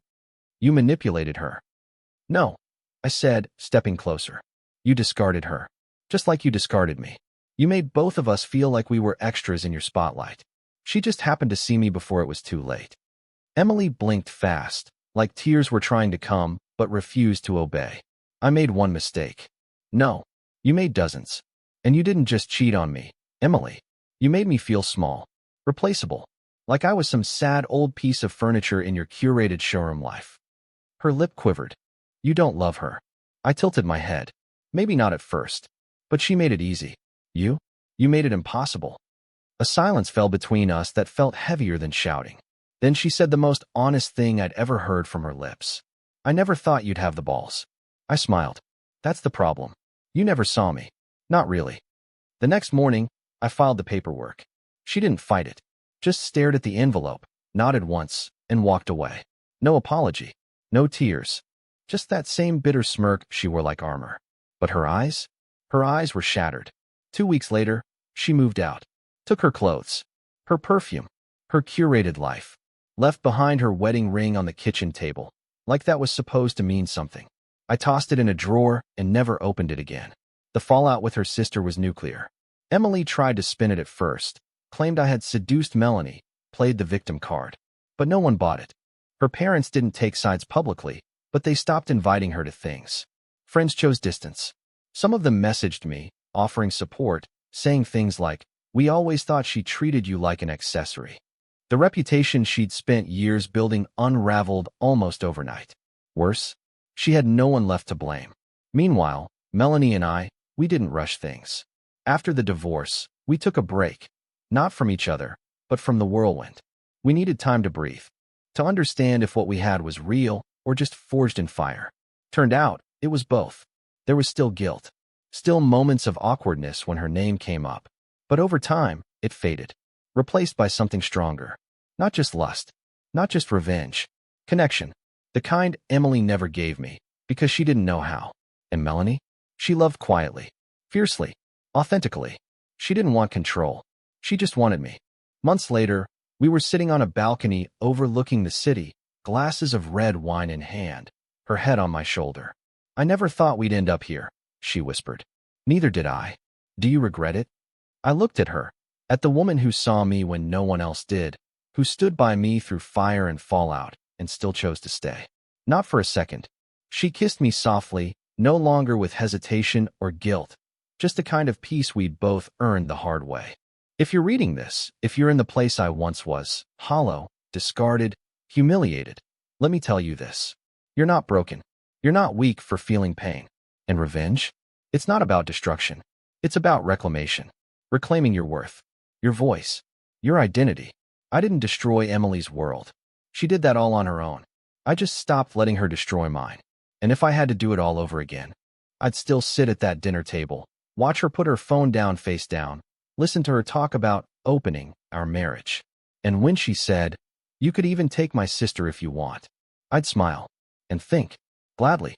You manipulated her." "No," I said, stepping closer. "You discarded her. Just like you discarded me. You made both of us feel like we were extras in your spotlight. She just happened to see me before it was too late." Emily blinked fast, like tears were trying to come, but refused to obey. "I made one mistake." "No, you made dozens. And you didn't just cheat on me, Emily. You made me feel small, replaceable, like I was some sad old piece of furniture in your curated showroom life." Her lip quivered. "You don't love her." I tilted my head. "Maybe not at first. But she made it easy. You made it impossible." A silence fell between us that felt heavier than shouting. Then she said the most honest thing I'd ever heard from her lips. "I never thought you'd have the balls." I smiled. "That's the problem. You never saw me. Not really." The next morning, I filed the paperwork. She didn't fight it. Just stared at the envelope, nodded once, and walked away. No apology. No tears. Just that same bitter smirk she wore like armor. But her eyes? Her eyes were shattered. 2 weeks later, she moved out. Took her clothes, her perfume, her curated life. Left behind her wedding ring on the kitchen table, like that was supposed to mean something. I tossed it in a drawer and never opened it again. The fallout with her sister was nuclear. Emily tried to spin it at first, claimed I had seduced Melanie, played the victim card. But no one bought it. Her parents didn't take sides publicly, but they stopped inviting her to things. Friends chose distance. Some of them messaged me, offering support, saying things like, "We always thought she treated you like an accessory." The reputation she'd spent years building unraveled almost overnight. Worse, she had no one left to blame. Meanwhile, Melanie and we didn't rush things. After the divorce, we took a break. Not from each other, but from the whirlwind. We needed time to breathe, to understand if what we had was real or just forged in fire. Turned out, it was both. There was still guilt, still moments of awkwardness when her name came up. But over time, it faded, replaced by something stronger. Not just lust, not just revenge. Connection. The kind Emily never gave me, because she didn't know how. And Melanie? She loved quietly, fiercely, authentically. She didn't want control. She just wanted me. Months later, we were sitting on a balcony overlooking the city, glasses of red wine in hand, her head on my shoulder. "I never thought we'd end up here," she whispered. "Neither did I. Do you regret it?" I looked at her, at the woman who saw me when no one else did, who stood by me through fire and fallout, and still chose to stay. Not for a second. She kissed me softly, no longer with hesitation or guilt, just the kind of peace we'd both earned the hard way. If you're reading this, if you're in the place I once was, hollow, discarded, humiliated, let me tell you this. You're not broken. You're not weak for feeling pain. And revenge? It's not about destruction. It's about reclamation. Reclaiming your worth, your voice, your identity. I didn't destroy Emily's world. She did that all on her own. I just stopped letting her destroy mine. And if I had to do it all over again, I'd still sit at that dinner table, watch her put her phone down face down, listen to her talk about opening our marriage. And when she said, "You could even take my sister if you want," I'd smile and think, gladly.